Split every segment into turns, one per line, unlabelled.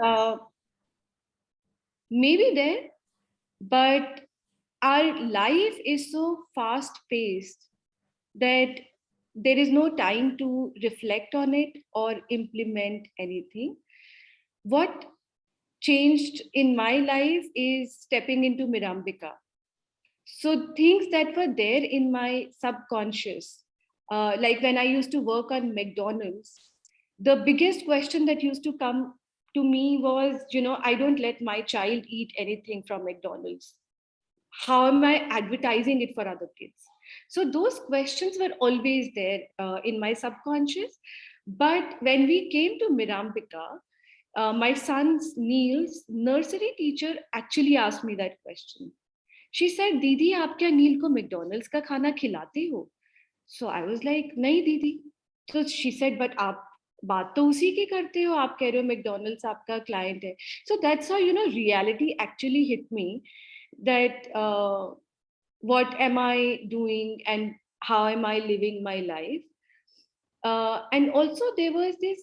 uh, maybe there, but our life is so fast paced that there is no time to reflect on it or implement anything. What changed in my life is stepping into Mirambika. So things that were there in my subconscious, like when I used to work on McDonald's, the biggest question that used to come to me was, I don't let my child eat anything from McDonald's. How am I advertising it for other kids? So those questions were always there in my subconscious. But when we came to Mirambika, my son's Neil's nursery teacher actually asked me that question. She said, "Didi, आप क्या नील को McDonald's का खाना खिलाते हो?" So I was like, "नहीं दीदी." So she said, "But आप बात तो उसी की करते हो, आप कह रहे हो मैकडॉनल्ड्स आपका क्लाइंट है." So that's how reality actually hit me, that what am I doing and how am I living my life. And also there was this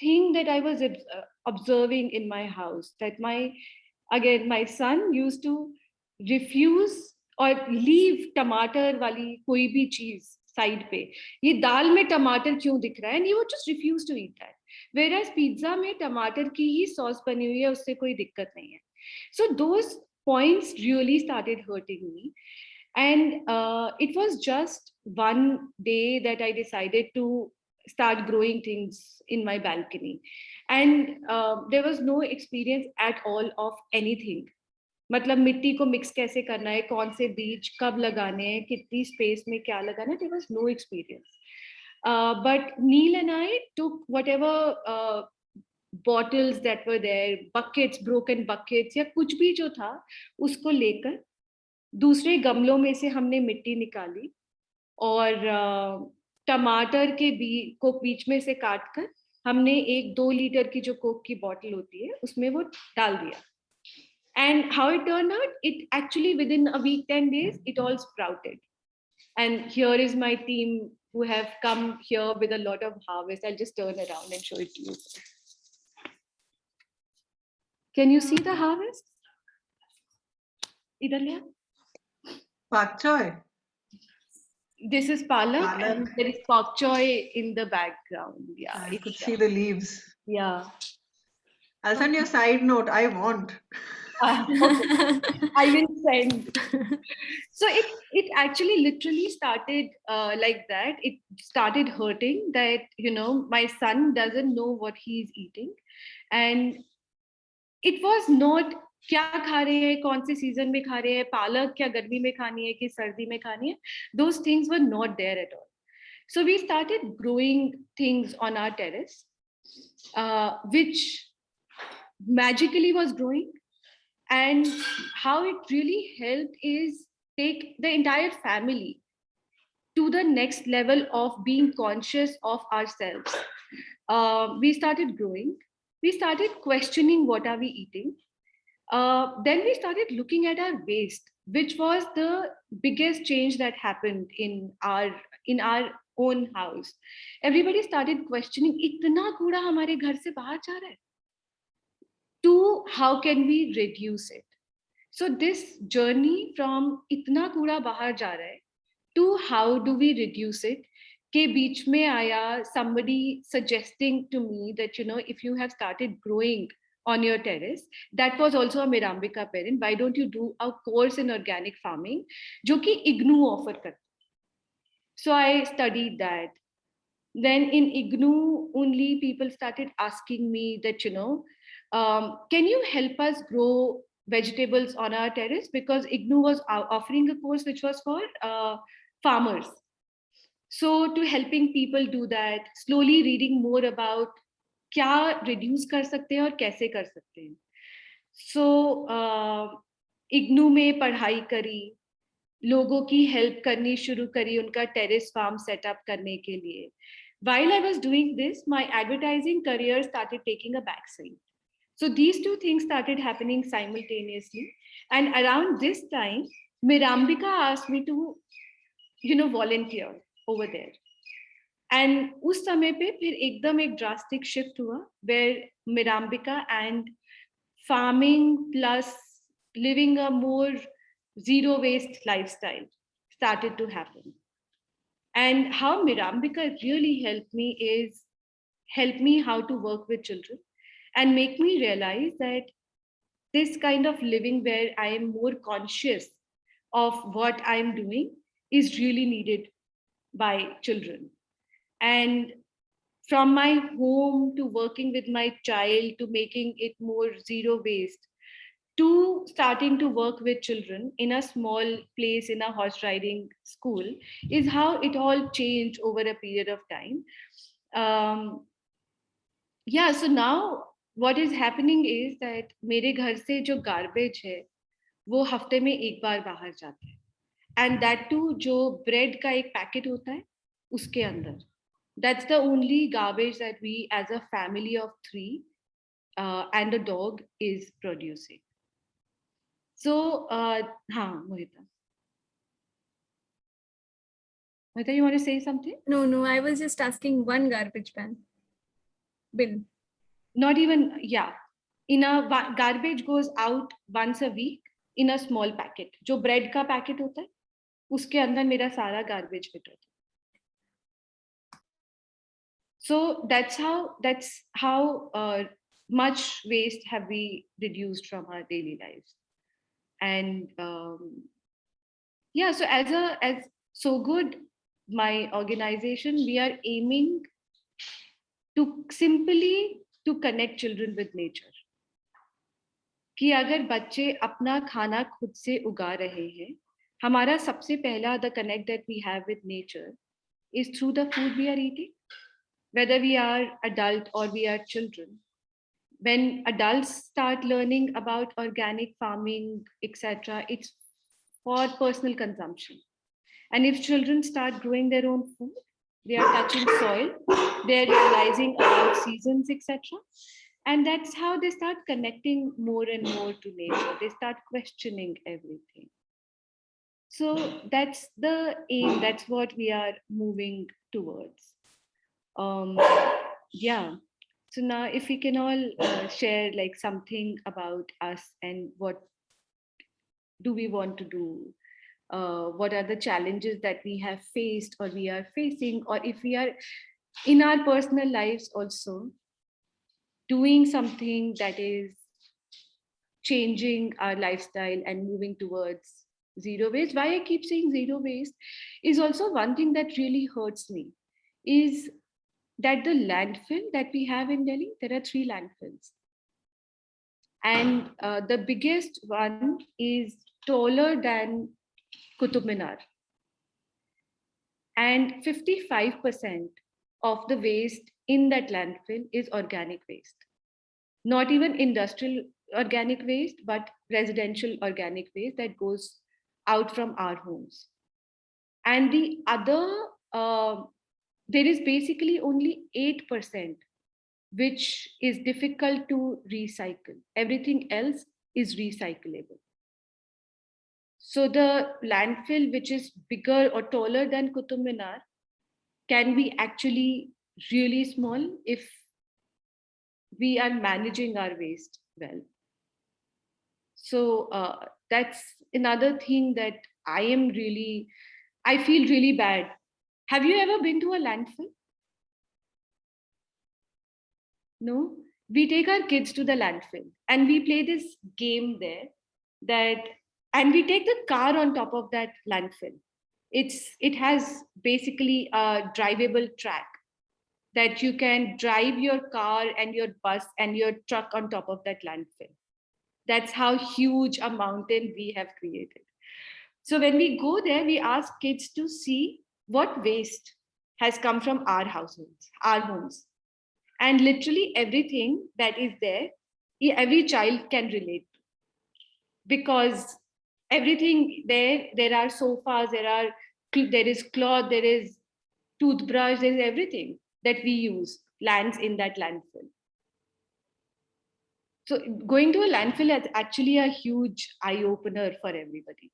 thing that I was observing in my house, that my son used to refuse or leave टमाटर वाली कोई भी चीज side पे, ये दाल में टमाटर क्यों दिख रहा है, and he would just refuse to eat that. Whereas pizza में टमाटर की ही सॉस बनी हुई है, उससे कोई दिक्कत नहीं है. So those points really started hurting me. And it was just one day that I decided to start growing things in my balcony. And there was no experience at all of anything. मतलब मिट्टी को mix कैसे करना है, कौन से बीज कब लगाने हैं, कितनी स्पेस में क्या लगाना है, there was no experience. But Neil and I took whatever bottles that were there, buckets, broken buckets या कुछ भी जो था, उसको लेकर दूसरे गमलों में से हमने मिट्टी निकाली और टमाटर के को बीच में से काट कर हमने 1-2 लीटर की जो कोक की बॉटल होती है उसमें वो डाल दिया. And how it turned out, it actually within a week, 10 days, it all sprouted. And here is my team who have come here with a lot of harvest. I'll just turn around and show it to you. Can you see the harvest? Idhar le aa.
Pak choy.
This is palak, and there is pak choy in the background. Yeah,
I could see the leaves.
Yeah.
I'll send you a side note. I want.
Okay. I will send. So it actually literally started like that. It started hurting that my son doesn't know what he's eating, and it was not क्या खा रहे हैं, कौन से season में खा रहे हैं, पालक क्या गर्मी में खानी है कि सर्दी में खानी है. Those things were not there at all. So we started growing things on our terrace, which magically was growing. And how it really helped is take the entire family to the next level of being conscious of ourselves. We started growing. We started questioning what are we eating. Then we started looking at our waste, which was the biggest change that happened in our own house. Everybody started questioning, इतना कूड़ा हमारे घर से बाहर जा रहा है. To how can we reduce it? So this journey from itna कूड़ा बाहर जा रहा है to how do we reduce it के बीच में आया somebody suggesting to me that if you have started growing on your terrace, that was also a Mirambika parent, why don't you do a course in organic farming जो कि IGNU offer करता. So I studied that. Then in IGNU only people started asking me that can you help us grow vegetables on our terrace, because IGNU was offering a course which was for farmers. So to helping people do that, slowly reading more about क्या reduce कर सकते हैं और कैसे कर सकते हैं. So IGNU में पढ़ाई करी, लोगों की हेल्प करनी शुरू करी उनका टेरेस फार्म सेटअप करने के लिए. While I was doing this, my advertising career started taking a backseat. So these two things started happening simultaneously. And around this time, Mirambika asked me to, volunteer over there. And उस समय पे फिर एकदम एक drastic shift हुआ where Mirambika and farming plus living a more zero waste lifestyle started to happen. And how Mirambika really helped me is help me how to work with children and make me realize that this kind of living where I am more conscious of what I'm doing is really needed by children. And from my home to working with my child to making it more zero waste to starting to work with children in a small place in a horse riding school is how it all changed over a period of time. Yeah, so now what is happening is that मेरे घर से जो garbage है वो हफ्ते में एक बार बाहर जाता है and that too जो bread का एक packet होता है उसके अंदर. That's the only garbage that we as a family of 3 and a dog is producing. So, हाँ, Mohita. Mohita, you want to say something?
No, I was just asking one garbage pan. Bill.
Not even, yeah. In a garbage goes out once a week in a small packet. जो bread का packet होता है, उसके अंदर मेरा सारा garbage fit होता है. So that's how much waste have we reduced from our daily lives. And yeah, so as So Good, my organization, we are aiming to simply to connect children with nature. कि अगर बच्चे अपना खाना खुद से उगा रहे हैं, हमारा सबसे पहला the connect that we have with nature is through the food we are eating, whether we are adult or we are children. When adults start learning about organic farming, etc., it's for personal consumption. And if children start growing their own food, they are touching soil, they're realizing about seasons, etc. And that's how they start connecting more and more to nature. They start questioning everything. So that's the aim, that's what we are moving towards. Yeah. So now if we can all share like something about us and what do we want to do, what are the challenges that we have faced or we are facing, or if we are in our personal lives also doing something that is changing our lifestyle and moving towards zero waste. Why I keep saying zero waste is also one thing that really hurts me is that the landfill that we have in Delhi, there are 3 landfills. And the biggest one is taller than Qutub Minar. And 55% of the waste in that landfill is organic waste. Not even industrial organic waste, but residential organic waste that goes out from our homes. And the other, there is basically only 8% which is difficult to recycle. Everything else is recyclable. So the landfill, which is bigger or taller than Qutub Minar, can be actually really small if we are managing our waste well. So that's another thing that I feel really bad. Have you ever been to a landfill? No? We take our kids to the landfill and we play this game there and we take the car on top of that landfill. It has basically a drivable track that you can drive your car and your bus and your truck on top of that landfill. That's how huge a mountain we have created. So when we go there, we ask kids to see what waste has come from our households, our homes. And literally everything that is there, every child can relate to. Because everything there are sofas, there is cloth, there is toothbrush, there is everything that we use lands in that landfill. So going to a landfill is actually a huge eye-opener for everybody.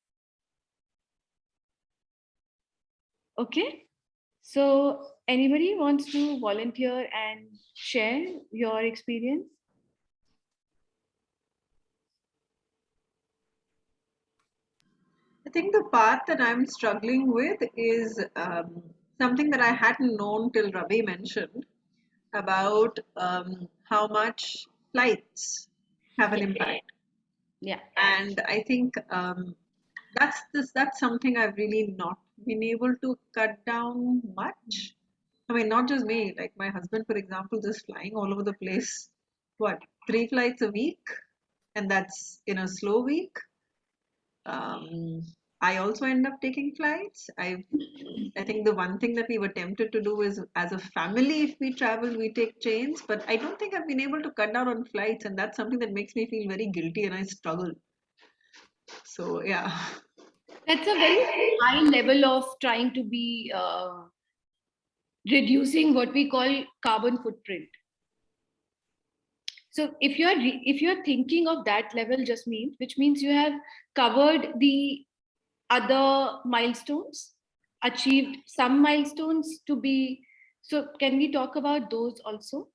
Okay? So anybody wants to volunteer and share your experience?
I think the part that I'm struggling with is something that I hadn't known till Ravi mentioned about how much flights have an
Yeah.
impact.
Yeah.
And I think that's something I've really not been able to cut down much. I mean, not just me, like my husband, for example, just flying all over the place. What, 3 flights a week? And that's in a slow week. Um, I also end up taking flights. I think the one thing that we were tempted to do is as a family, if we travel, we take trains. But I don't think I've been able to cut down on flights, and that's something that makes me feel very guilty and I struggle. So yeah.
That's a very high level of trying to be reducing what we call carbon footprint. So if you're thinking of that level, just means which means you have covered the other milestones, achieved some milestones to be. So can we talk about those also?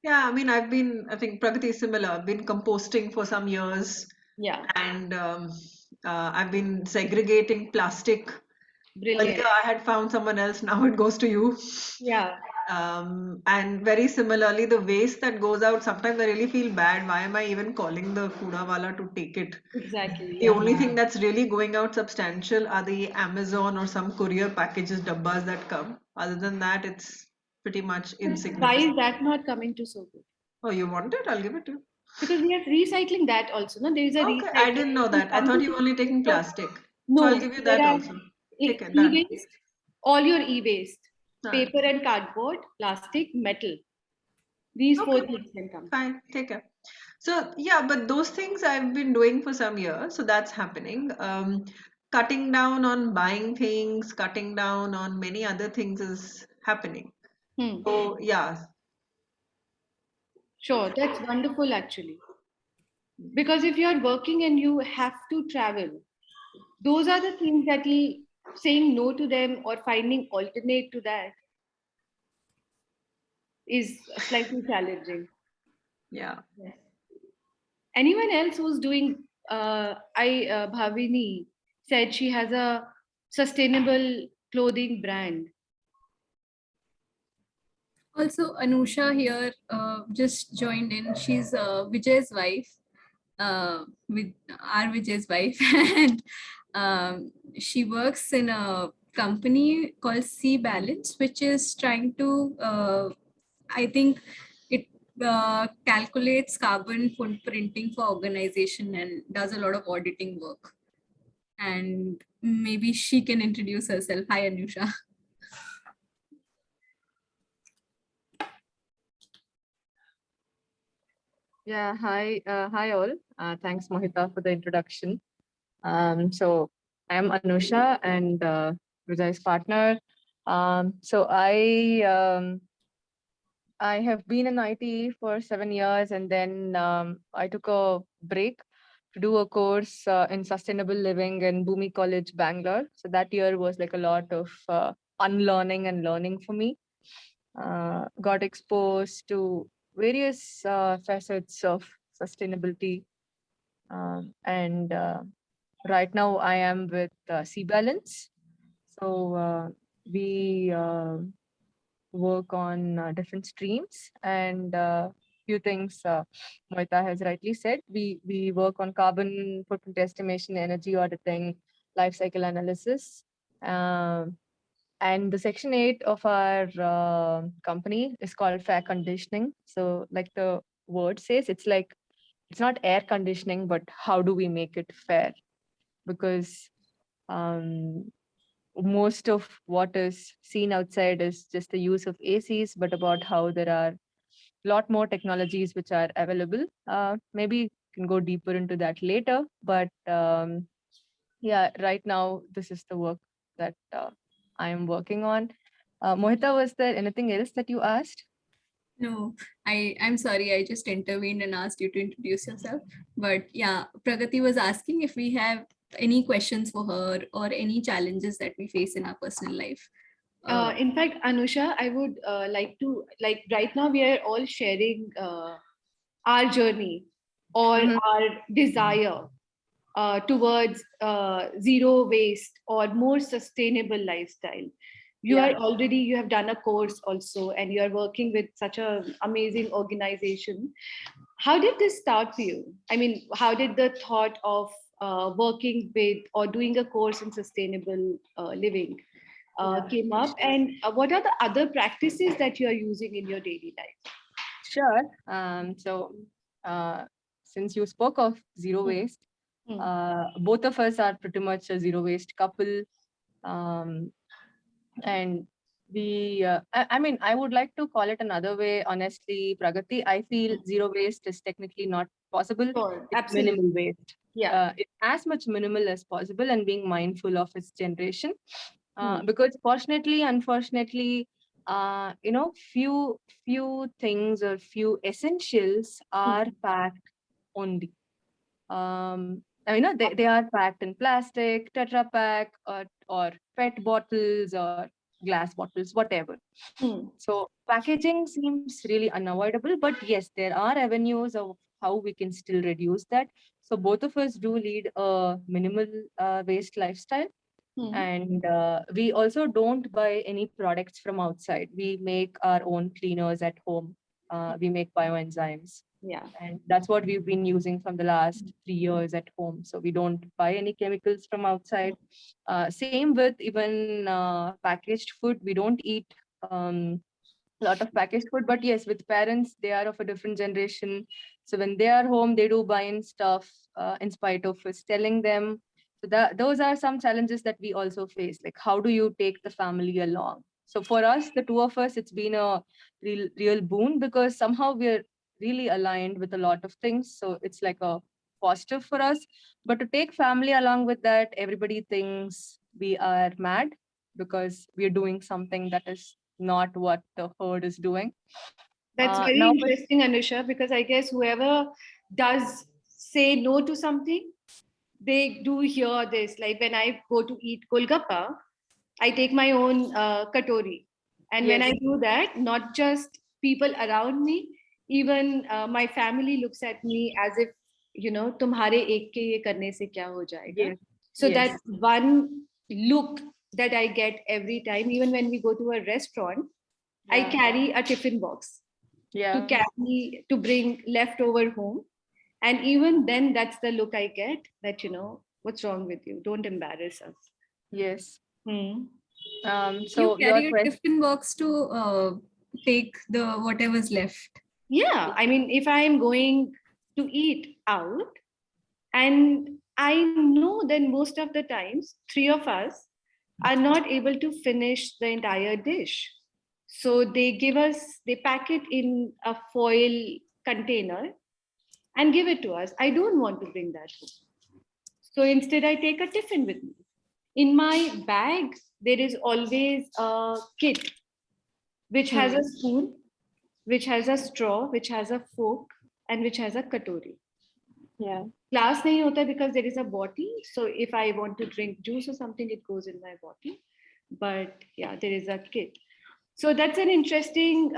Yeah, I mean, I think Pragati is similar. I've been composting for some years
Yeah,
and I've been segregating plastic.
brilliant.
Earlier, I had found someone else, now it goes to you.
Yeah,
And very similarly, the waste that goes out, sometimes I really feel bad. Why am I even calling the Kuda wala to take it?
exactly.
The
Yeah.
only thing that's really going out substantial are the Amazon or some courier packages, dabbas that come. Other than that, it's pretty much
But why
insignificant.
is that not coming to so good?
Oh, you want it? I'll give it to you.
Because we are recycling that also. No, there is a
Okay, I
recycling.
didn't know
It will
that. I
come
thought
to
you were only taking
so
plastic. So I'll
no.
give you
There
that
are
also. Take it, done.
e-waste, all your e-waste,
Done.
paper and cardboard, plastic, metal. These
Okay,
four things can come.
fine. Take care. So yeah, but those things I've been doing for some years, so that's happening. Cutting down on buying things, cutting down on many other things is happening.
Hmm.
So yeah,
Sure, that's wonderful actually. Because if you are working and you have to travel, those are the things that saying no to them or finding alternate to that is slightly challenging.
yeah.
Yes. Anyone else who's doing? Bhavini said she has a sustainable clothing brand.
Also, Anusha here just joined in. She's Vijay's wife, with our Vijay's wife, and she works in a company called Sea Balance, which is trying to, I think, it calculates carbon footprinting for organization and does a lot of auditing work. And maybe she can introduce herself. Hi, Anusha.
Yeah, hi all. Thanks, Mohita, for the introduction. So I'm Anusha and Vijay's partner. I have been in IT for 7 years, and then I took a break to do a course in sustainable living in Bhumi College, Bangalore. So that year was like a lot of unlearning and learning for me. Got exposed to various facets of sustainability. And right now I am with Sea Balance. So we work on different streams and few things Moita has rightly said. We work on carbon footprint estimation, energy auditing, life cycle analysis. Um and the section 8 of our company is called fair conditioning. So, like the word says, it's not air conditioning, but how do we make it fair? Because um, most of what is seen outside is just the use of ACs, but about how there are a lot more technologies which are available. Maybe we can go deeper into that later, but yeah, right now this is the work that I am working on. Mohita, was there anything else that you asked?
No, I'm sorry. I just intervened and asked you to introduce yourself. But yeah, Pragati was asking if we have any questions for her or any challenges that we face in our personal life.
In fact, Anusha, I would like to, like, right now we are all sharing our journey or
Mhm.
our desire towards zero waste or more sustainable lifestyle. You
Yeah.
are already, you have done a course also, and you are working with such an amazing organization. How did this start for you? I mean, how did the thought of working with or doing a course in sustainable living
Yeah.
came up, and what are the other practices that you are using in your daily life?
Sure. So, since you spoke of zero
Hmm.
waste,
Hmm.
both of us are pretty much a zero waste couple. Um, and I mean, I would like to call it another way. Honestly, Pragati, I feel zero waste is technically not possible.
Sure,
It's
absolutely.
minimal waste.
Yeah.
It's as much minimal as possible and being mindful of its generation.
Hmm.
Because fortunately, unfortunately, few things or few essentials are
Hmm.
packed only. They are packed in plastic, Tetra Pak, or PET bottles or glass bottles, whatever.
Hmm.
So packaging seems really unavoidable, but yes, there are avenues of how we can still reduce that. So both of us do lead a minimal waste lifestyle,
Hmm.
and we also don't buy any products from outside. We make our own cleaners at home. We make bioenzymes,
Yeah.
and that's what we've been using from the last 3 years at home. So we don't buy any chemicals from outside. Same with even packaged food. We don't eat a lot of packaged food, but yes, with parents, they are of a different generation. So when they are home, they do buy in stuff in spite of us telling them. So those are some challenges that we also face. Like, how do you take the family along? So for us, the two of us, it's been a real boon, because somehow we're really aligned with a lot of things. So it's like a positive for us. But to take family along with that, everybody thinks we are mad because we're doing something that is not what the herd is doing.
That's very
Now, with
interesting, Anusha, because I guess whoever does say no to something, they do hear this. Like when I go to eat Golgappa, I take my own katori. And when I
yes,
do that, not just people around me, even my family looks at me as if, तुम्हारे एक के ये करने से क्या हो जाएगा?
yes,
So
yes,
that's one look that I get every time. Even when we go to a restaurant, I
yeah,
carry a tiffin box
yeah,
to bring leftover home. And even then, that's the look I get, that, what's wrong with you? Don't embarrass us.
yes.
Hmm.
You
So your
carry a
question,
tiffin box to take the whatever's left.
Yeah, I mean, if I'm going to eat out, and I know then most of the times, three of us are not able to finish the entire dish. So they pack it in a foil container and give it to us. I don't want to bring that home. So instead, I take a tiffin with me. In my bag, there is always a kit which has
hmm,
a spoon, which has a straw, which has a fork, and which has a katori.
yeah,
Glass nahi hota because there is a bottle. So if I want to drink juice or something, it goes in my bottle. But yeah, there is a kit. So that's an interesting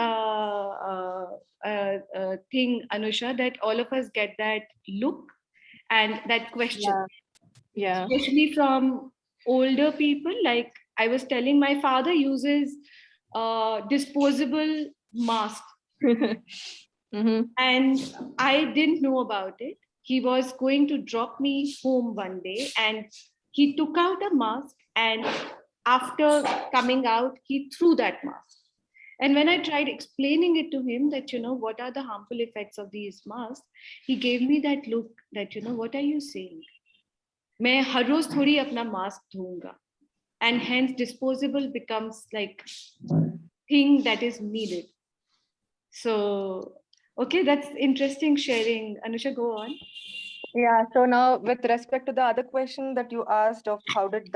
thing, Anusha, that all of us get that look and that question,
yeah, yeah.
especially from older people. Like I was telling, my father uses disposable mask,
Mm-hmm.
and I didn't know about it. He was going to drop me home one day, and he took out a mask, and after coming out, he threw that mask. And when I tried explaining it to him that, what are the harmful effects of these masks, he gave me that look that, what are you saying? मैं हर रोज थोड़ी अपना mask धोऊंगा, and hence disposable becomes like thing that is needed. So okay, that's interesting sharing. Anusha, go on.
Yeah. So now, with respect to the other question that you asked of how did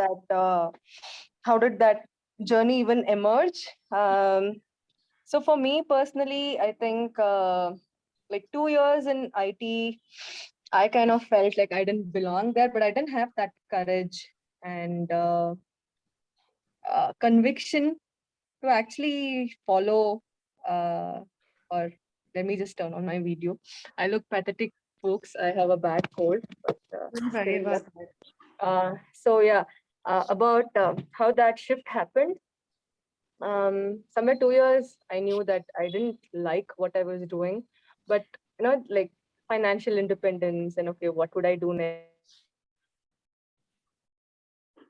that journey even emerge? So for me personally, I think like 2 years in IT, I kind of felt like I didn't belong there, but I didn't have that courage and conviction to actually follow, or let me just turn on my video. I look pathetic, folks. I have a bad cold. But,
Don't worry
still,
about that.
so yeah, about how that shift happened. Somewhere 2 years, I knew that I didn't like what I was doing, but like financial independence and okay, what would I do next?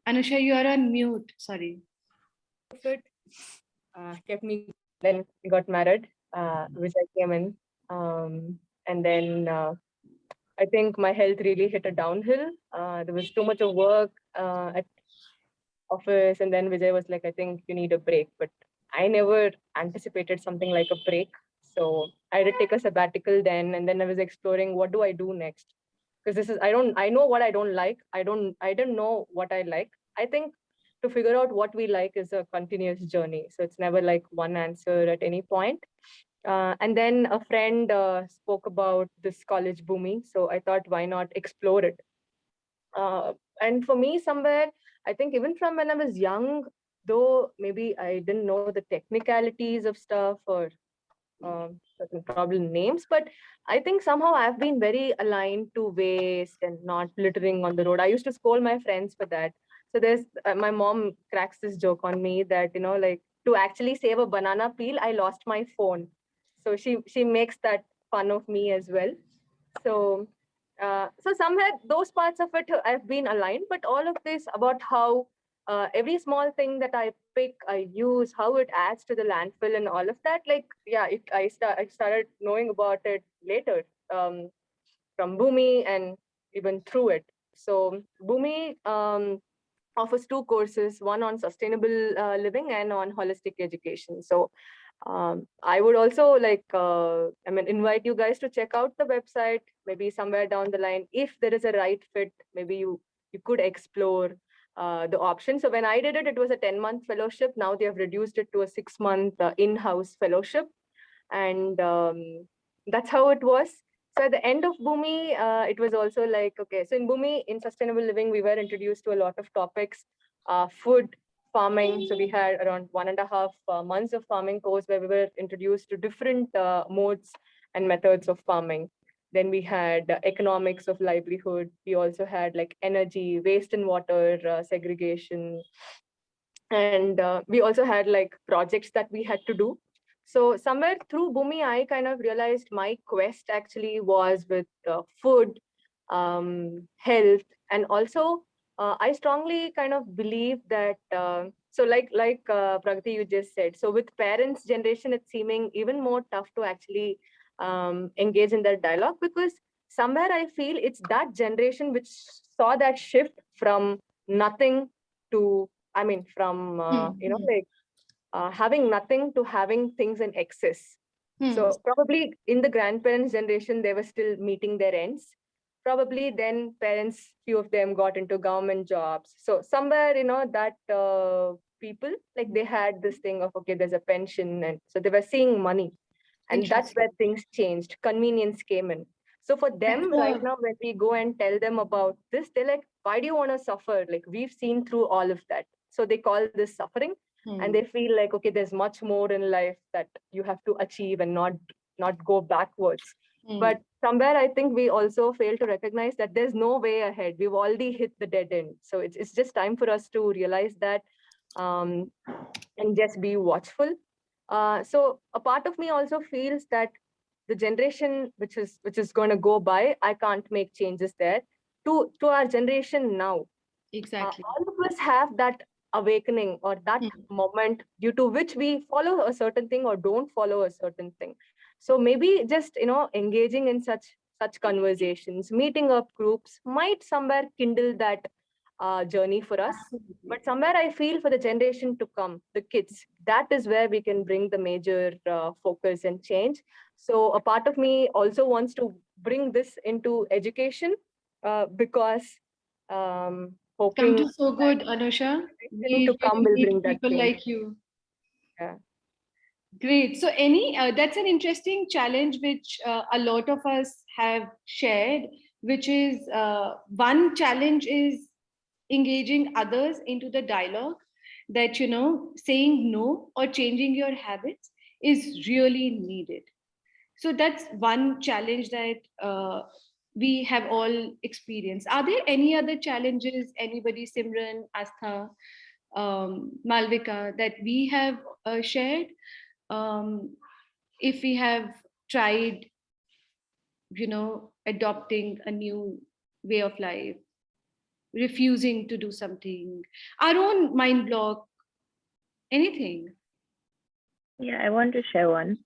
Anusha, you are on mute. Sorry.
It kept me. Then we got married, which I came in, and then I think my health really hit a downhill. There was too much of work at office, and then Vijay was like, I think you need a break. But I never anticipated something like a break. So I did take a sabbatical then, and then I was exploring what do I do next. Because this is I know what I don't like. I don't know what I like. I think to figure out what we like is a continuous journey. So it's never like one answer at any point. And then a friend spoke about this college booming. So I thought, why not explore it? And for me, somewhere, I think even from when I was young, though maybe I didn't know the technicalities of stuff or certain problem names, but I think somehow I've been very aligned to waste and not littering on the road. I used to scold my friends for that. So there's my mom cracks this joke on me that like to actually save a banana peel, I lost my phone. So she makes that fun of me as well. So so somewhere those parts of it I've been aligned, but all of this about how every small thing that I pick, I use, how it adds to the landfill and all of that. Like, yeah, I started knowing about it later from Bhumi and even through it. So Bhumi offers two courses, one on sustainable living and on holistic education. So I would also like, invite you guys to check out the website, maybe somewhere down the line. If there is a right fit, maybe you could explore the option. So when I did it, it was a 10-month fellowship. Now they have reduced it to a 6-month in-house fellowship. And that's how it was. So at the end of Bhumi, it was also like, okay, so in Bhumi, in sustainable living, we were introduced to a lot of topics, food, farming. So we had around 1.5 months of farming course where we were introduced to different modes and methods of farming. Then we had economics of livelihood. We also had like energy, waste and water segregation. And we also had like projects that we had to do. So somewhere through Bhumi, I kind of realized my quest actually was with food, health, and also I strongly kind of believe that. So Pragati, you just said. So with parents' generation, it's seeming even more tough to actually engage in that dialogue because somewhere I feel it's that generation which saw that shift from nothing to from like having nothing to having things in excess. So probably in the grandparents' generation, they were still meeting their ends. Probably then parents, few of them got into government jobs. So somewhere, that people, like they had this thing of, okay, there's a pension. And so they were seeing money. And that's where things changed. Convenience came in. So for them right now, when we go and tell them about this, they're like, why do you want to suffer? Like we've seen through all of that. So they call this suffering. And they feel like, okay, there's much more in life that you have to achieve and not go backwards. But somewhere I think we also fail to recognize that there's no way ahead. We've already hit the dead end. So it's just time for us to realize that and just be watchful. So a part of me also feels that the generation which is going to go by, I can't make changes there. To our generation now,
Exactly.
all of us have that awakening or that moment due to which we follow a certain thing or don't follow a certain thing. So maybe just engaging in such conversations, meeting up groups might somewhere kindle that journey for us. But somewhere I feel for the generation to come, the kids, that is where we can bring the major focus and change. So a part of me also wants to bring this into education because
Come
hoping
to so good, Anusha. We
to come will
really
bring
need
that
people
change.
like you.
Yeah.
Great. So that's an interesting challenge which a lot of us have shared, which is one challenge is engaging others into the dialogue. that, saying no or changing your habits is really needed. So that's one challenge that we have all experienced. Are there any other challenges, anybody, Simran, Astha, Malvika, that we have shared? If we have tried, adopting a new way of life, refusing to do something, our own mind block, anything.
Yeah, I want to share one,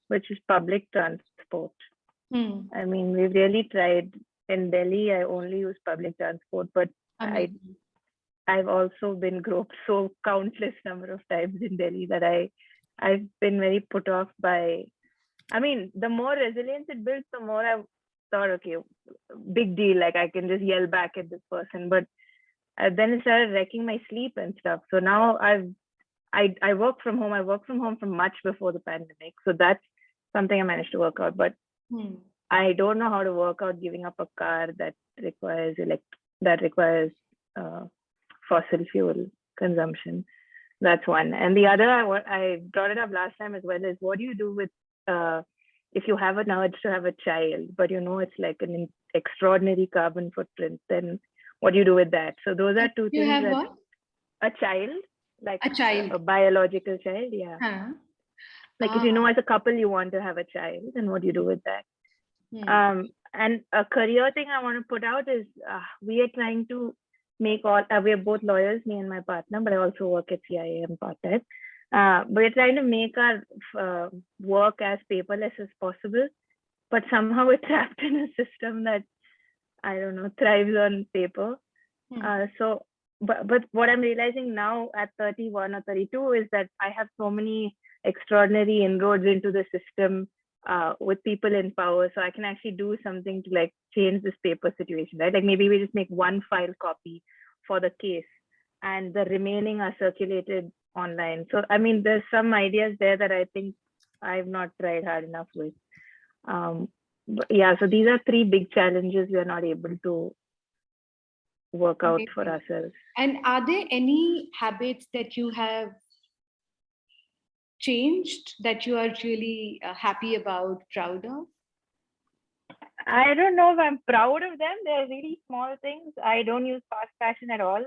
which is public transport. I mean, we've really tried. In Delhi, I only use public transport, but
Amazing.
I've also been groped so countless number of times in Delhi that I've been very put off by. I mean, the more resilience it builds, the more I thought, okay, big deal. Like I can just yell back at this person, but then it started wrecking my sleep and stuff. So now I work from home. I work from home from much before the pandemic, so that's something I managed to work out. But I don't know how to work out giving up a car that requires fossil fuel consumption. That's one. And the other, I brought it up last time as well, is what do you do with if you have an urge to have a child, but it's like an extraordinary carbon footprint, then what do you do with that? So those are two
You
things.
have
that
what?
A child, like
A child.
a biological child, yeah.
Huh?
Like if as a couple you want to have a child, then what do you do with that? And a career thing I want to put out is we are trying to make we are both lawyers, me and my partner, but I also work at CIA and part-time. We're trying to make our work as paperless as possible, but somehow we're trapped in a system that, I don't know, thrives on paper. But what I'm realizing now at 31 or 32 is that I have so many extraordinary inroads into the system with people in power, so I can actually do something to like change this paper situation, right? Like maybe we just make one file copy for the case and the remaining are circulated online. So I mean, there's some ideas there that I think I've not tried hard enough with. But yeah, so these are three big challenges we are not able to work out for ourselves.
And are there any habits that you have changed that you are really happy about, proud of?
I don't know if I'm proud of them. They're really small things. I don't use fast fashion at all.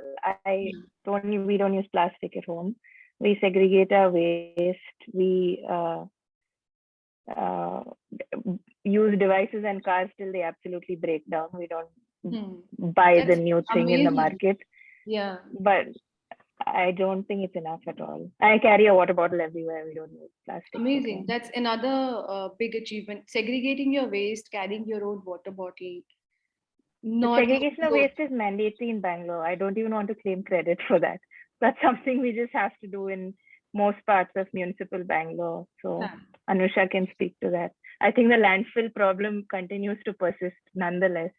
We don't use plastic at home. We segregate our waste. We use devices and cars till they absolutely break down. We don't buy the new thing in the market.
Yeah.
But I don't think it's enough at all. I carry a water bottle everywhere. We don't use plastic.
Amazing. That's another big achievement. Segregating your waste, carrying your own water bottle.
Segregation of waste is mandatory in Bangalore. I don't even want to claim credit for that. That's something we just have to do in most parts of municipal Bangalore. So Anusha can speak to that. I think the landfill problem continues to persist nonetheless.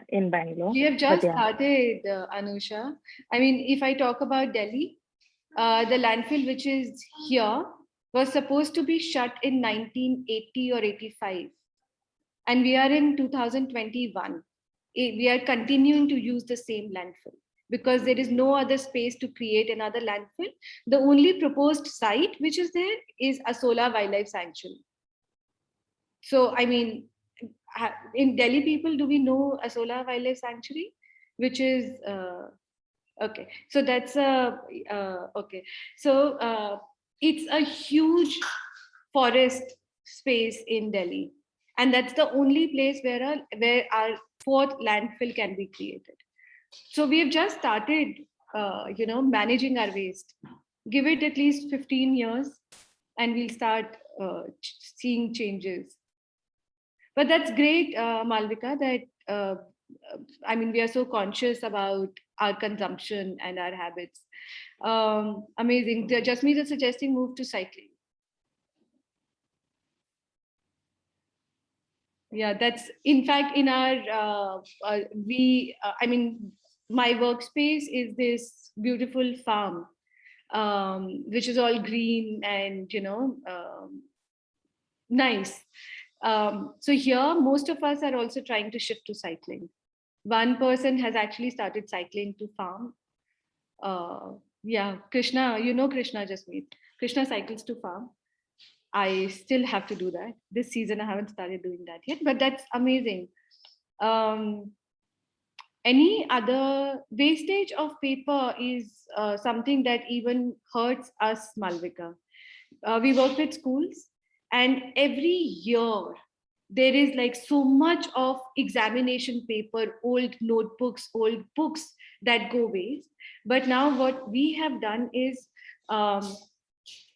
In Bangalore.
We have just started, Anusha. I mean, if I talk about Delhi, the landfill which is here was supposed to be shut in 1980 or 85. And we are in 2021. We are continuing to use the same landfill because there is no other space to create another landfill. The only proposed site which is there is Asola Wildlife Sanctuary. So, I mean, in Delhi, people, do we know Asola Wildlife Sanctuary, which is okay? So that's okay. So it's a huge forest space in Delhi, and that's the only place where our fourth landfill can be created. So we have just started, managing our waste. Give it at least 15 years, and we'll start seeing changes. But that's great, Malvika, that, I mean, we are so conscious about our consumption and our habits. Amazing. Jasmeet is suggesting move to cycling. Yeah, that's, in fact, in our, I mean, my workspace is this beautiful farm, which is all green and, nice. So here, most of us are also trying to shift to cycling. One person has actually started cycling to farm. Yeah, Krishna, you know Krishna Jasmeet. Krishna cycles to farm. I still have to do that. This season, I haven't started doing that yet, but that's amazing. Any other wastage of paper is something that even hurts us, Malvika. We work with schools, and every year there is like so much of examination paper, old notebooks, old books that go waste. But now what we have done is, um,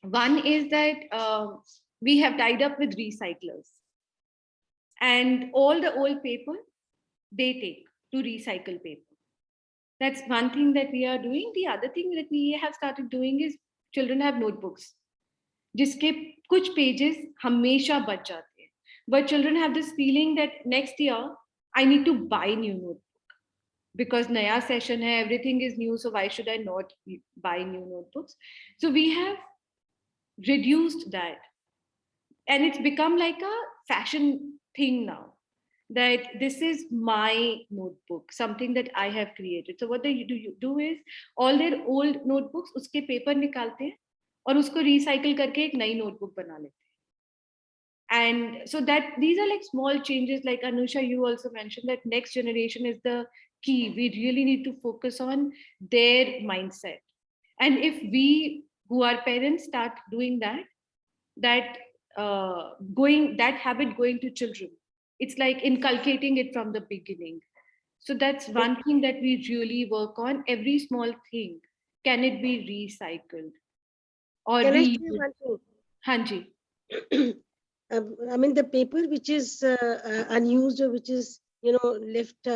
one is that we have tied up with recyclers, and all the old paper they take to recycle paper. That's one thing that we are doing. The other thing that we have started doing is children have notebooks जिसके कुछ pages हमेशा बच जाते हैं, but children have this feeling that next year I need to buy new notebook because नया session है, everything is new, so why should I not buy new notebooks? So we have reduced that, and it's become like a fashion thing now, that this is my notebook, something that I have created. So what they do is all their old notebooks उसके paper निकालते हैं और उसको recycle करके एक नई notebook बना लेते हैं. And so that these are like small changes. Like Anusha, you also mentioned that next generation is the key. We really need to focus on their mindset. And if we who are parents start doing that habit going to children, it's like inculcating it from the beginning. So that's one thing that we really work on. Every small thing, can it be recycled or
Can I say
reused?
one thing?
Hanji.
I mean, the paper which is unused or which is, left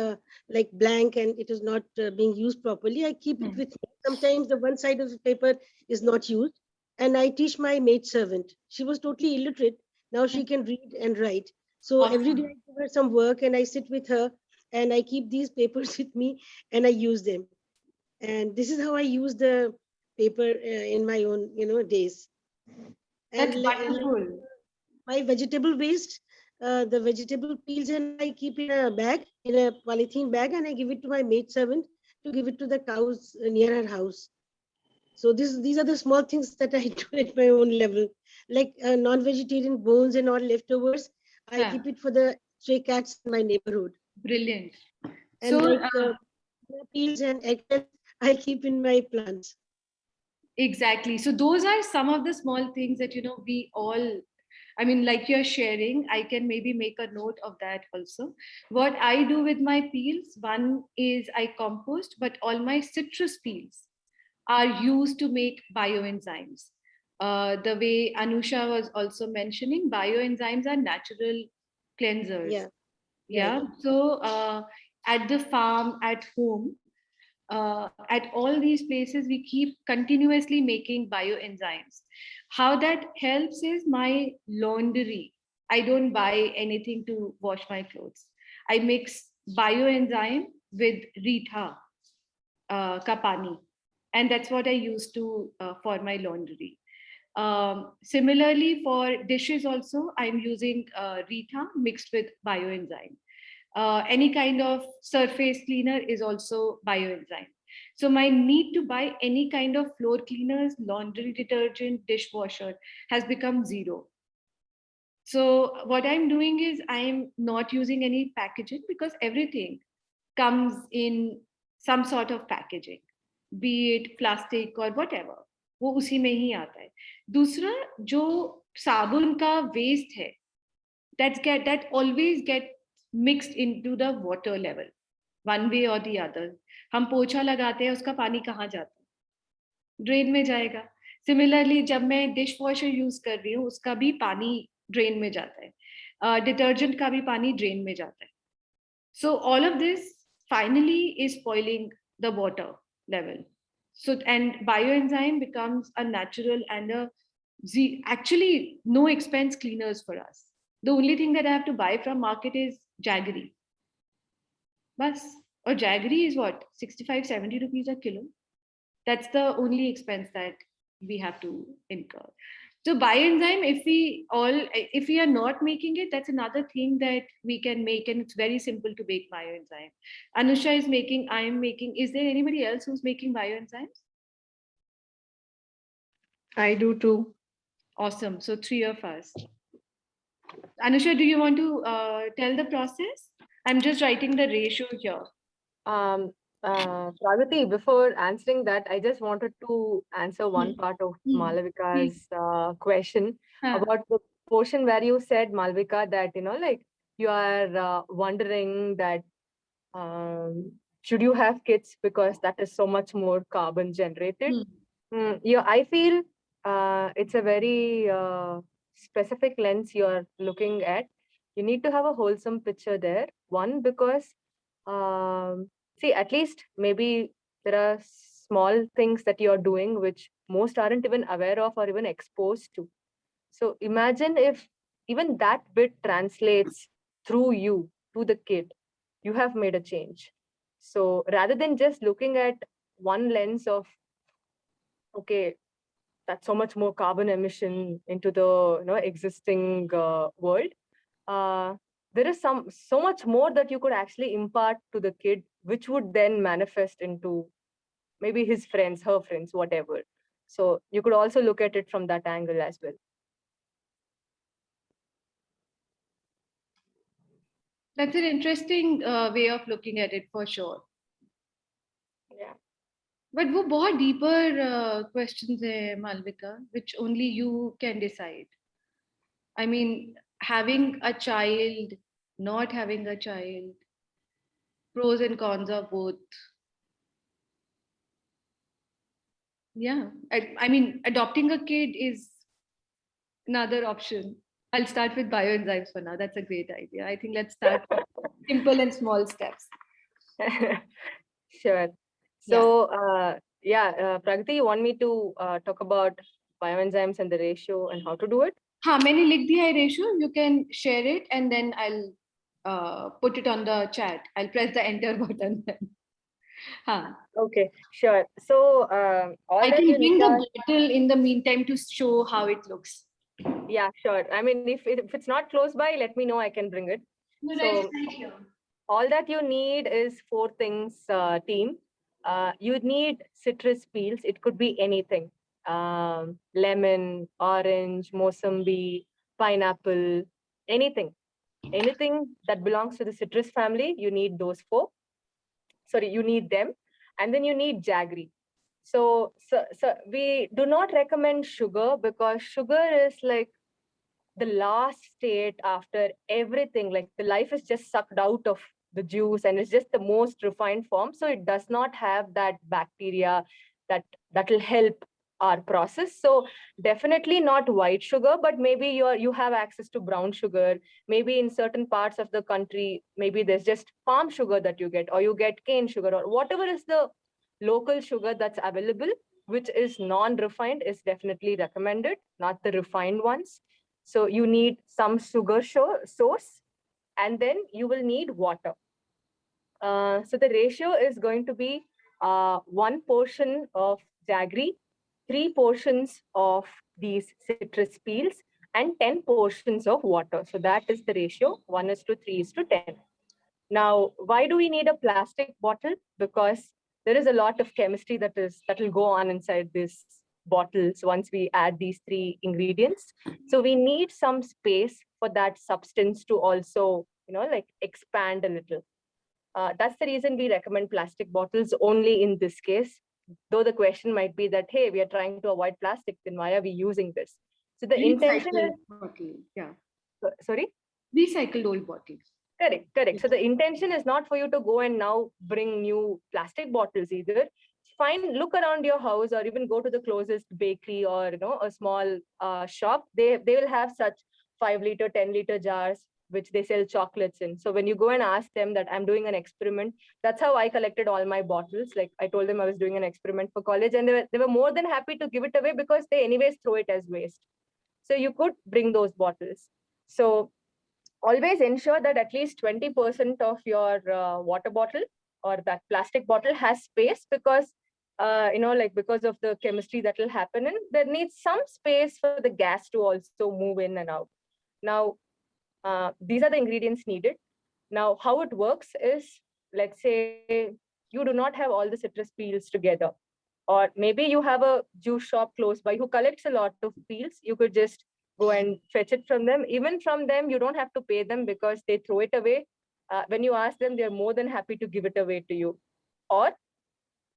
like blank and it is not being used properly, I keep it with me. Sometimes the one side of the paper is not used, and I teach my maid servant. She was totally illiterate. Now she can read and write. So every day I give her some work and I sit with her and I keep these papers with me and I use them. And this is how I use the paper in my own, days.
That's
And
wonderful.
my vegetable waste, the vegetable peels, and I keep in a bag, in a polythene bag, and I give it to my maid servant to give it to the cows near her house. So these are the small things that I do at my own level, like non-vegetarian bones and all leftovers. I keep it for the stray cats in my neighborhood.
Brilliant.
And
So
like peels and eggshells, I keep in my plants.
exactly. So those are some of the small things that we all, I mean, like you're sharing, I can maybe make a note of that also. What I do with my peels, one is I compost, but all my citrus peels are used to make bioenzymes. The way Anusha was also mentioning, bioenzymes are natural cleansers.
Yeah.
Right. So at the farm, at home, at all these places, we keep continuously making bioenzymes. How that helps is my laundry. I don't buy anything to wash my clothes. I mix bioenzyme with Rita ka pani, and that's what I use to for my laundry. Similarly, for dishes also, I'm using Rita mixed with bioenzyme. Any kind of surface cleaner is also bioenzyme. So my need to buy any kind of floor cleaners, laundry detergent, dishwasher has become zero. So what I'm doing is I'm not using any packaging because everything comes in some sort of packaging, be it plastic or whatever. वो उसी में ही आता है. दूसरा जो साबुन का waste है, that always get mixed into the water level, one way or the other. हम पोछा लगाते हैं, उसका पानी कहाँ जाता है? ड्रेन में जाएगा. सिमिलरली जब मैं डिश वॉशर यूज कर रही हूँ, उसका भी पानी ड्रेन में जाता है. डिटर्जेंट का भी पानी ड्रेन में जाता है. So all of this finally is spoiling the water level. So, and bioenzyme becomes a natural and actually no expense cleaners for us. The only thing that I have to buy from market is jaggery. Bas. Or jaggery is what? 65, 70 rupees a kilo. That's the only expense that we have to incur. So bioenzyme, if we are not making it, that's another thing that we can make, and it's very simple to make bioenzyme. Anusha is making, I am making. Is there anybody else who's making bioenzymes?
I do too.
Awesome. So 3 of us. Anusha, do you want to tell the process? I'm just writing the ratio here.
Pragati, before answering that, I just wanted to answer one part of Malavika's question about the portion where you said, Malavika, that, like you are wondering that should you have kids because that is so much more carbon generated. Yeah, I feel it's a very specific lens you're looking at. You need to have a wholesome picture there. One, because see, at least maybe there are small things that you're doing which most aren't even aware of or even exposed to. So imagine if even that bit translates through you to the kid, you have made a change. So rather than just looking at one lens of, okay, that's so much more carbon emission into the existing world, uh, there is so much more that you could actually impart to the kid, which would then manifest into maybe his friends, her friends, whatever. So you could also look at it from that angle as well.
That's an interesting way of looking at it for sure.
Yeah.
But वो बहुत deeper questions है Malvika, which only you can decide. I mean, having a child, not having a child, pros and cons of both. Yeah, I mean, adopting a kid is another option. I'll start with bioenzymes for now. That's a great idea. I think let's start with simple and small steps.
Sure. So, Pragati, you want me to talk about bioenzymes and the ratio and how to do it?
हाँ, मैंने लिख दिया है ratio. You can share it and then I'll put it on the chat. I'll press the enter button then. हाँ.
Okay, sure. So, all
I
that
can
you
bring
need
the
are,
bottle in the meantime to show how it looks.
yeah, sure. I mean, if it's not close by, let me know. I can bring it.
No,
So,
right here.
all that you need is 4 things, team. You need citrus peels. It could be anything. Lemon, orange, mosambi, pineapple, anything. Anything that belongs to the citrus family, you need those 4. Sorry, you need them. And then you need jaggery. So we do not recommend sugar because sugar is like the last state after everything. Like the life is just sucked out of the juice and it's just the most refined form. So it does not have that bacteria that will help our process. So definitely not white sugar, but maybe you have access to brown sugar. Maybe in certain parts of the country, maybe there's just palm sugar that you get, or you get cane sugar, or whatever is the local sugar that's available, which is non-refined, is definitely recommended, not the refined ones. So you need some sugar source, and then you will need water. So the ratio is going to be 1 portion of jaggery, 3 portions of these citrus peels, and 10 portions of water. So that is the ratio, 1:3:10. Now, why do we need a plastic bottle? Because there is a lot of chemistry that will go on inside this bottles once we add these 3 ingredients. So we need some space for that substance to also, like expand a little. That's the reason we recommend plastic bottles only in this case. Though the question might be that, hey, we are trying to avoid plastic, then why are we using this? So the intention is,
bottle. Yeah.
Sorry?
Recycled old bottles.
Correct. So the intention is not for you to go and now bring new plastic bottles either. Look around your house or even go to the closest bakery or a small shop. They will have such 5-liter, 10-liter jars which they sell chocolates in. So when you go and ask them that I'm doing an experiment, that's how I collected all my bottles. Like I told them I was doing an experiment for college, and they were more than happy to give it away because they anyways throw it as waste. So you could bring those bottles. So always ensure that at least 20% of your water bottle or that plastic bottle has space, because because of the chemistry that will happen, and there needs some space for the gas to also move in and out. Now, these are the ingredients needed. Now, how it works is, let's say you do not have all the citrus peels together. Or maybe you have a juice shop close by who collects a lot of peels. You could just go and fetch it from them. Even from them, you don't have to pay them because they throw it away. When you ask them, they're more than happy to give it away to you. Or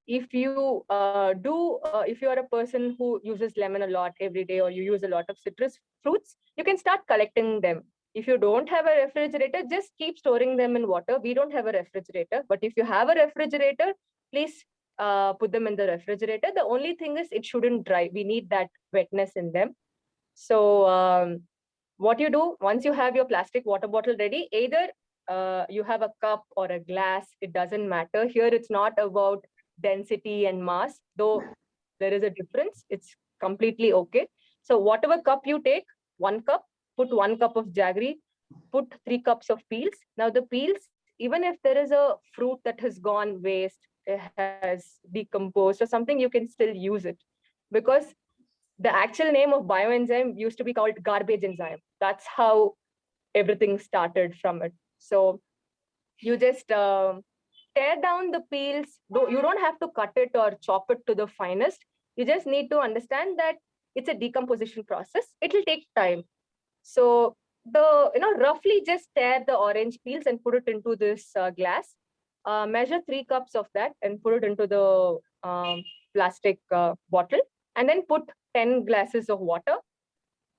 if you if you are a person who uses lemon a lot every day, or you use a lot of citrus fruits, you can start collecting them. If you don't have a refrigerator, just keep storing them in water. We don't have a refrigerator, but if you have a refrigerator, please put them in the refrigerator. The only thing is it shouldn't dry. We need that wetness in them. So what you do once you have your plastic water bottle ready, either you have a cup or a glass, it doesn't matter. Here it's not about density and mass, though there is a difference. It's completely okay. So whatever cup you take, 1 cup, put 1 cup of jaggery, put 3 cups of peels. Now the peels, even if there is a fruit that has gone waste, it has decomposed or something, you can still use it, because the actual name of bioenzyme used to be called garbage enzyme. That's how everything started from it. So you just tear down the peels. You don't have to cut it or chop it to the finest. You just need to understand that it's a decomposition process. It will take time. So roughly just tear the orange peels and put it into this glass. Measure 3 cups of that and put it into the plastic bottle, and then put 10 glasses of water,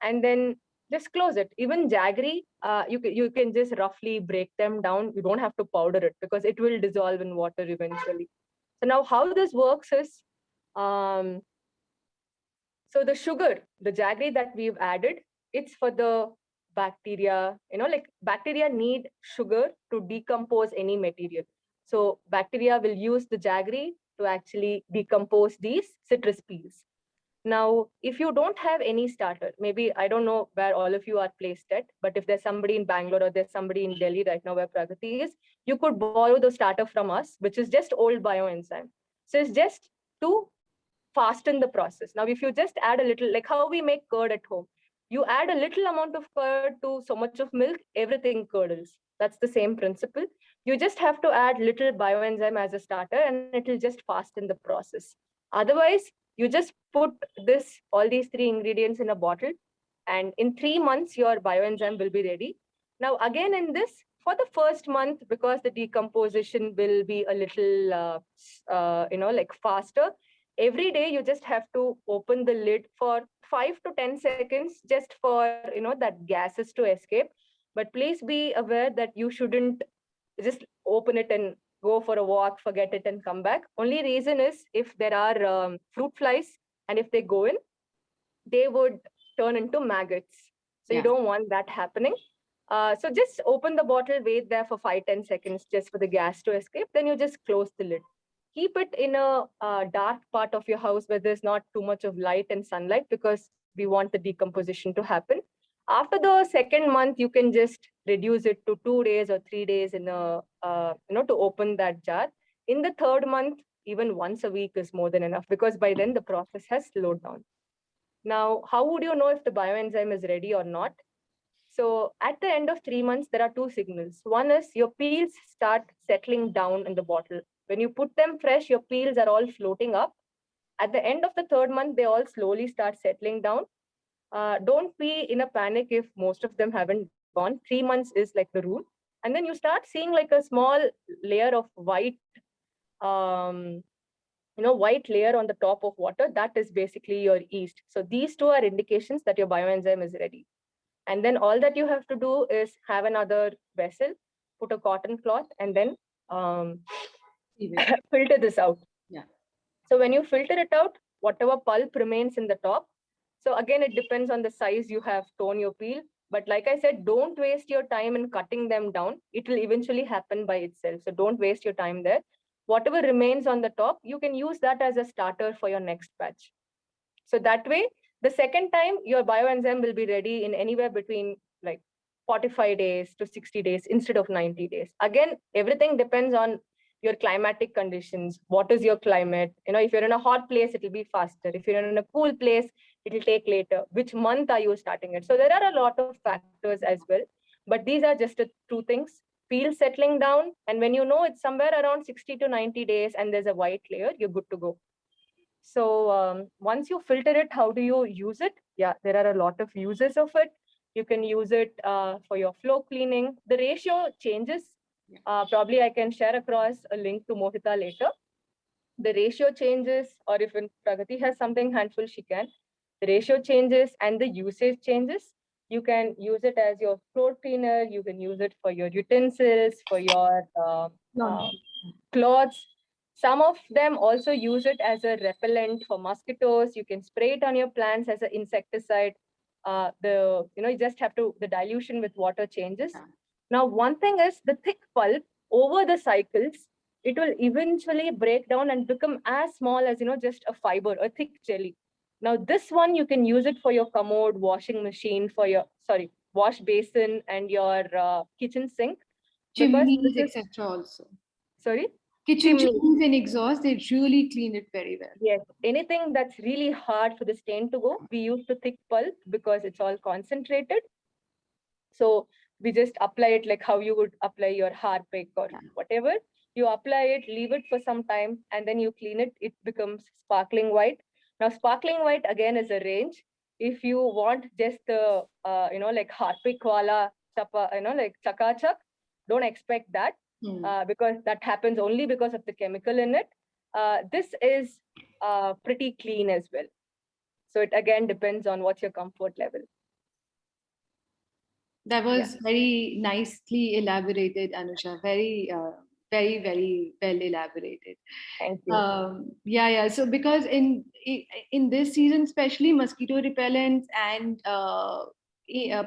and then just close it. Even jaggery, you can just roughly break them down. You don't have to powder it because it will dissolve in water eventually. So now how this works is, so the sugar, the jaggery that we've added, it's for the bacteria. Like bacteria need sugar to decompose any material. So bacteria will use the jaggery to actually decompose these citrus peels. Now, if you don't have any starter, maybe I don't know where all of you are placed at, but if there's somebody in Bangalore or there's somebody in Delhi right now where Pragati is, you could borrow the starter from us, which is just old bioenzyme. So it's just to fasten the process. Now, if you just add a little, like how we make curd at home, you add a little amount of curd to so much of milk, everything curdles. That's the same principle. You just have to add little bioenzyme as a starter and it will just fasten the process. Otherwise, you just put all these 3 ingredients in a bottle, and in 3 months, your bioenzyme will be ready. Now, again, in this, for the first month, because the decomposition will be a little, like faster, every day you just have to open the lid for 5 to 10 seconds, just for, that gases to escape. But please be aware that you shouldn't just open it and go for a walk, forget it and come back. Only reason is if there are fruit flies, and if they go in, they would turn into maggots. So you don't want that happening. So just open the bottle, wait there for 5-10 seconds just for the gas to escape. Then you just close the lid. Keep it in a dark part of your house where there's not too much of light and sunlight, because we want the decomposition to happen. After the second month, you can just reduce it to 2 days or 3 days in a, to open that jar. In the third month, even once a week is more than enough, because by then the process has slowed down. Now, how would you know if the bioenzyme is ready or not? So at the end of 3 months, there are 2 signals. One is your peels start settling down in the bottle. When you put them fresh, your peels are all floating up. At the end of the third month, they all slowly start settling down. Don't be in a panic if most of them haven't gone. 3 months is like the rule. And then you start seeing like a small layer of white, white layer on the top of water. That is basically your yeast. So these 2 are indications that your bioenzyme is ready. And then all that you have to do is have another vessel, put a cotton cloth, and then filter this out.
Yeah.
So when you filter it out, whatever pulp remains in the top. So again, it depends on the size you have torn your peel. But like I said, don't waste your time in cutting them down. It will eventually happen by itself. So don't waste your time there. Whatever remains on the top, you can use that as a starter for your next batch. So that way, the second time, your bioenzyme will be ready in anywhere between like 45 days to 60 days instead of 90 days. Again, everything depends on your climatic conditions. What is your climate? If you're in a hot place, it will be faster. If you're in a cool place, it will take later. Which month are you starting it? So there are a lot of factors as well. But these are just the 2 things. Peel settling down. And when you know it's somewhere around 60 to 90 days and there's a white layer, you're good to go. So once you filter it, how do you use it? Yeah, there are a lot of uses of it. You can use it for your floor cleaning. The ratio changes. Probably I can share across a link to Mohita later. The ratio changes, or if Pragati has something handful, she can. The ratio changes and the usage changes. You can use it as your floor cleaner. You can use it for your utensils, for your clothes. Some of them also use it as a repellent for mosquitoes. You can spray it on your plants as an insecticide. You just have to, the dilution with water changes. Now, one thing is the thick pulp over the cycles, it will eventually break down and become as small as, just a fiber, a thick jelly. Now, this one, you can use it for your commode, washing machine, for your, wash basin and your kitchen sink.
Chimneys, etc. also.
Sorry?
Kitchen chimneys and exhaust, they really clean it very well.
Yes, anything that's really hard for the stain to go, we use the thick pulp because it's all concentrated. So we just apply it like how you would apply your Harpic or whatever. You apply it, leave it for some time, and then you clean it. It becomes sparkling white. Now, sparkling white again is a range. If you want just the, like Harpic wala chapa, like chakachak, don't expect that because that happens only because of the chemical in it. This is pretty clean as well. So it again depends on what's your comfort level.
That was very nicely elaborated, Anusha. Very, very well elaborated.
Thank you.
Yeah. So because in this season, especially mosquito repellents and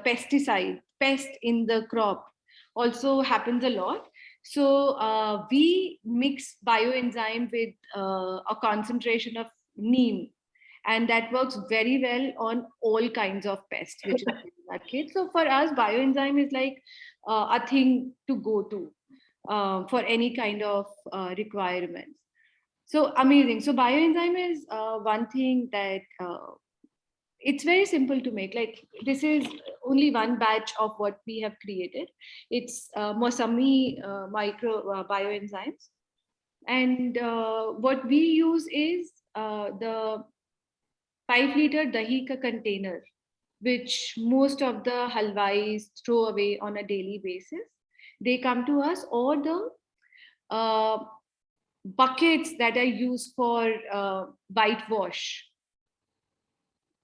pesticide, pest in the crop also happens a lot. So we mix bioenzyme with a concentration of neem, and that works very well on all kinds of pests which is in that case. So for us, bioenzyme is like a thing to go to for any kind of requirements. So amazing. So bioenzyme is one thing that it's very simple to make. Like this is only one batch of what we have created. It's Mosami micro bioenzymes, and what we use is the 5-liter dahi ka container, which most of the halwais throw away on a daily basis. They come to us, or the buckets that are used for whitewash.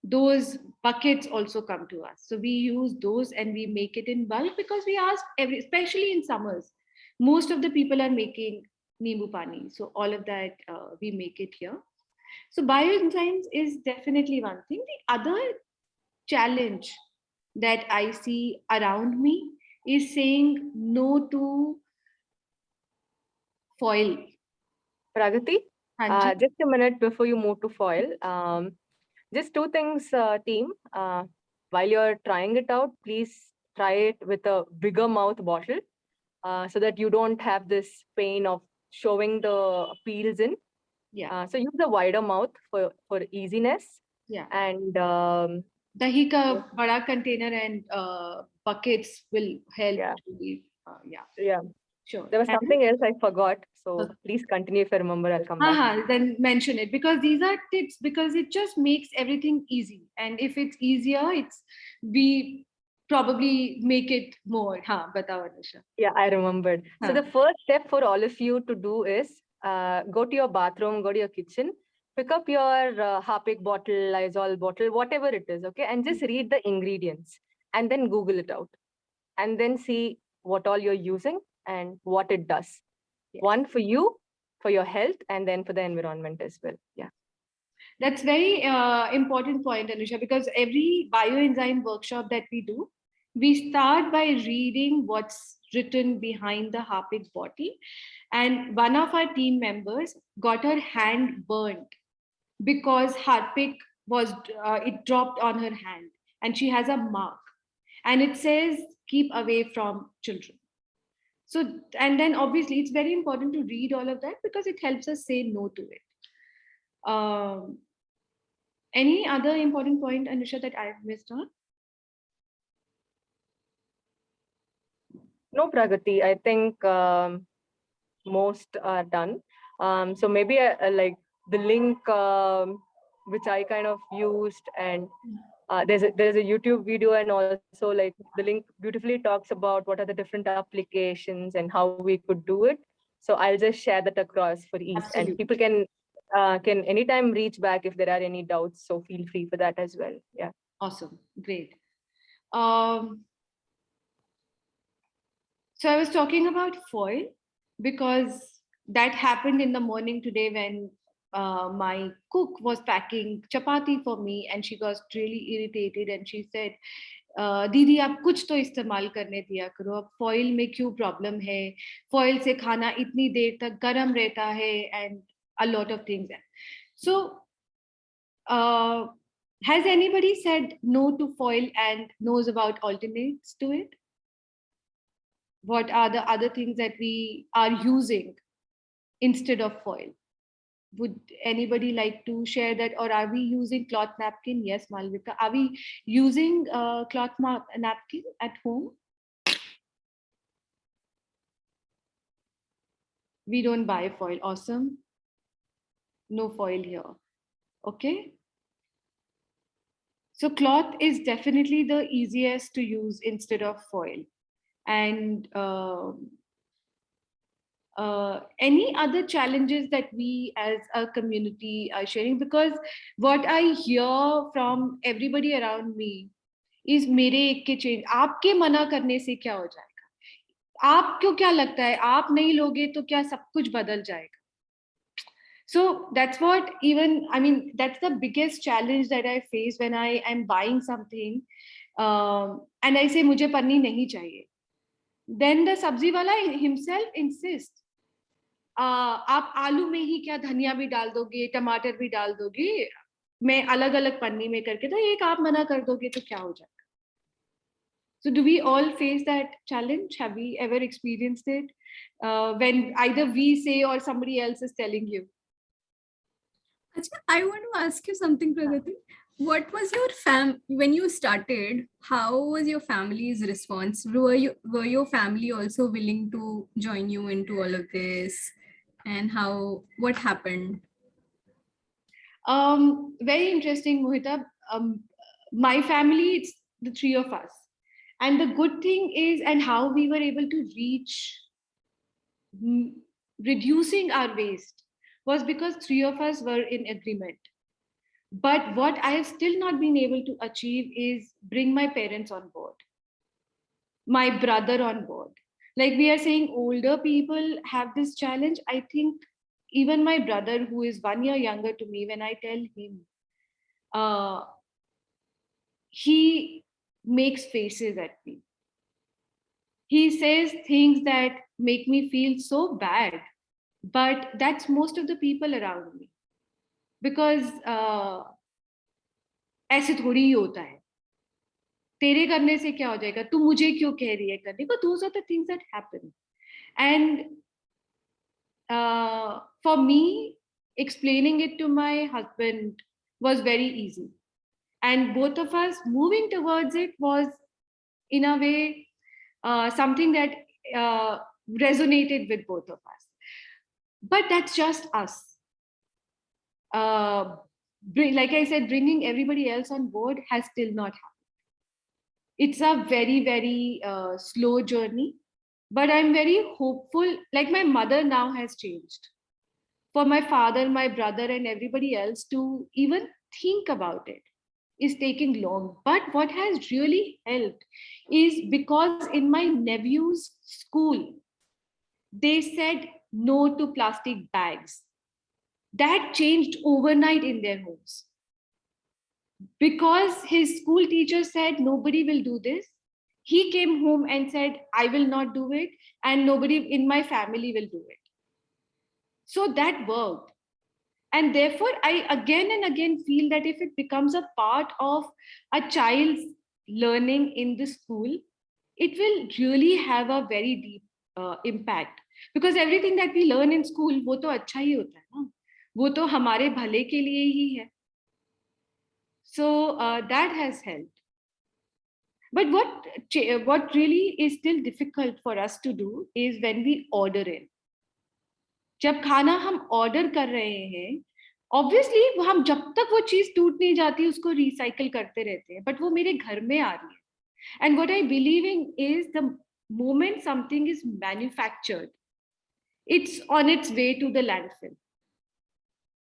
Those buckets also come to us. So we use those and we make it in bulk because we ask especially in summers, most of the people are making Nimbu Pani. So all of that we make it here. So bioenzymes is definitely one thing. The other challenge that I see around me is saying no to foil.
Pragati, just a minute before you move to foil. Just two things, team. While you're trying it out, please try it with a bigger mouth bottle so that you don't have this pain of showing the peels in. So use a wider mouth for easiness. And
dahi ka bada container and buckets will help. Sure.
There was something else I forgot. So please continue. If I remember, I'll come back.
Then mention it, because these are tips, because it just makes everything easy. And if it's easier, we probably make it more. Batao, Anusha.
Yeah, I remembered. So the first step for all of you to do is go to your bathroom, go to your kitchen, pick up your Harpic bottle, Lysol bottle, whatever it is, okay? And just read the ingredients and then Google it out. And then see what all you're using and what it does. One for you, for your health, and then for the environment as well. Yeah.
That's very important point, Anusha, because every bioenzyme workshop that we do, we start by reading what's written behind the Harpic bottle. And one of our team members got her hand burnt because Harpic was, it dropped on her hand and she has a mark. And it says, keep away from children. So, and then obviously it's very important to read all of that because it helps us say no to it. Any other important point, Anusha, that I've missed on?
No, Pragati. I think most are done. So maybe like the link which I kind of used, and there's a YouTube video, and also like the link beautifully talks about what are the different applications and how we could do it. So I'll just share that across for ease,
Absolutely.
and people can anytime reach back if there are any doubts. So feel free for that as well. Yeah.
Awesome. Great. So I was talking about foil because that happened in the morning today when my cook was packing chapati for me, and she got really irritated and she said, दीदी आप कुछ तो इस्तेमाल करने दिया करो, अब foil में क्यों प्रॉब्लम है, फॉइल से खाना इतनी देर तक गर्म रहता है, and a lot of things. So has anybody said no to foil and knows about alternates to it? What are the other things that we are using instead of foil? Would anybody like to share that? Or are we using cloth napkin? Yes, Malvika. Are we using cloth napkin at home? We don't buy foil. Awesome. No foil here. Okay. So cloth is definitely the easiest to use instead of foil. And any other challenges that we as a community are sharing? Because what I hear from everybody around me is मेरे एक के change, आपके मना करने से क्या हो जाएगा, आपको क्या लगता है आप नहीं लोगे तो क्या सब कुछ बदल जाएगा? So that's what that's the biggest challenge that I face when I am buying something and I say मुझे पन्नी नहीं चाहिए. Then the sabzi wala himself insists, आप आलू में ही क्या धनिया भी डाल दोगे, टमाटर भी डाल दोगे, मैं अलग अलग पन्नी में करके, तो एक आप मना कर दोगे तो क्या हो जाएगा? So do we all face that challenge? Have we ever experienced it when either we say or somebody else is telling you?
I want to ask you something, Pragati. What was your when you started? How was your family's response? Were your family also willing to join you into all of this? And what happened?
Very interesting, Mohita. My family, it's the three of us. And the good thing is, and how we were able to reach reducing our waste was because three of us were in agreement. But what I have still not been able to achieve is bring my parents on board, my brother on board. Like we are saying, older people have this challenge. I think even my brother, who is 1 year younger to me, when I tell him, he makes faces at me. He says things that make me feel so bad, but that's most of the people around me. Because ऐसे थोड़ी ही होता है, तेरे करने से क्या हो जाएगा, तू मुझे क्यों कह रही है करने को? Those are the things that happen. And for me, explaining it to my husband was very easy. And both of us moving towards it was, in a way, something that resonated with both of us. But that's just us. Like I said, bringing everybody else on board has still not happened. It's a very, very slow journey, but I'm very hopeful. Like my mother now has changed. For my father, my brother, and everybody else to even think about it is taking long. But what has really helped is because in my nephew's school, they said no to plastic bags. That changed overnight in their homes. Because his school teacher said nobody will do this, he came home and said, I will not do it, and nobody in my family will do it. So that worked. And therefore, I again and again feel that if it becomes a part of a child's learning in the school, it will really have a very deep impact. Because everything that we learn in school, वो तो अच्छा ही होता है ना, वो तो हमारे भले के लिए ही है. So that has helped. But what really is still difficult for us to do is when we order in. जब खाना हम order कर रहे हैं, ऑब्वियसली हम जब तक वो चीज टूट नहीं जाती उसको रिसाइकल करते रहते हैं, बट वो मेरे घर में आ रही है. And what I believe in is the moment something is manufactured, it's on its way to the landfill.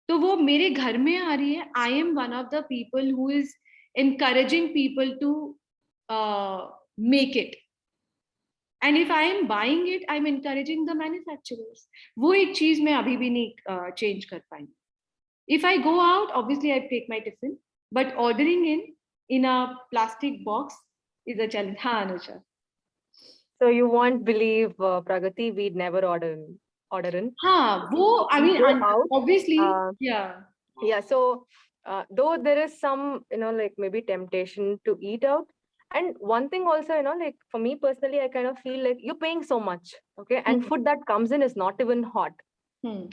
तो वो मेरे घर में आ रही है. I am one of the people who is encouraging people to make it. And if I am buying it, I'm encouraging the manufacturers. वो एक चीज मैं अभी भी नहीं change कर पाई. If I go out, obviously I take my tiffin, but ordering in a plastic box is a challenge. हाँ Anusha.
So you won't believe, Pragati, we'd never order in.
हाँ वो I
We
mean
go out,
obviously
yeah. So though there is some, like maybe temptation to eat out, and one thing also, like for me personally, I kind of feel like you're paying so much, okay, and food that comes in is not even hot.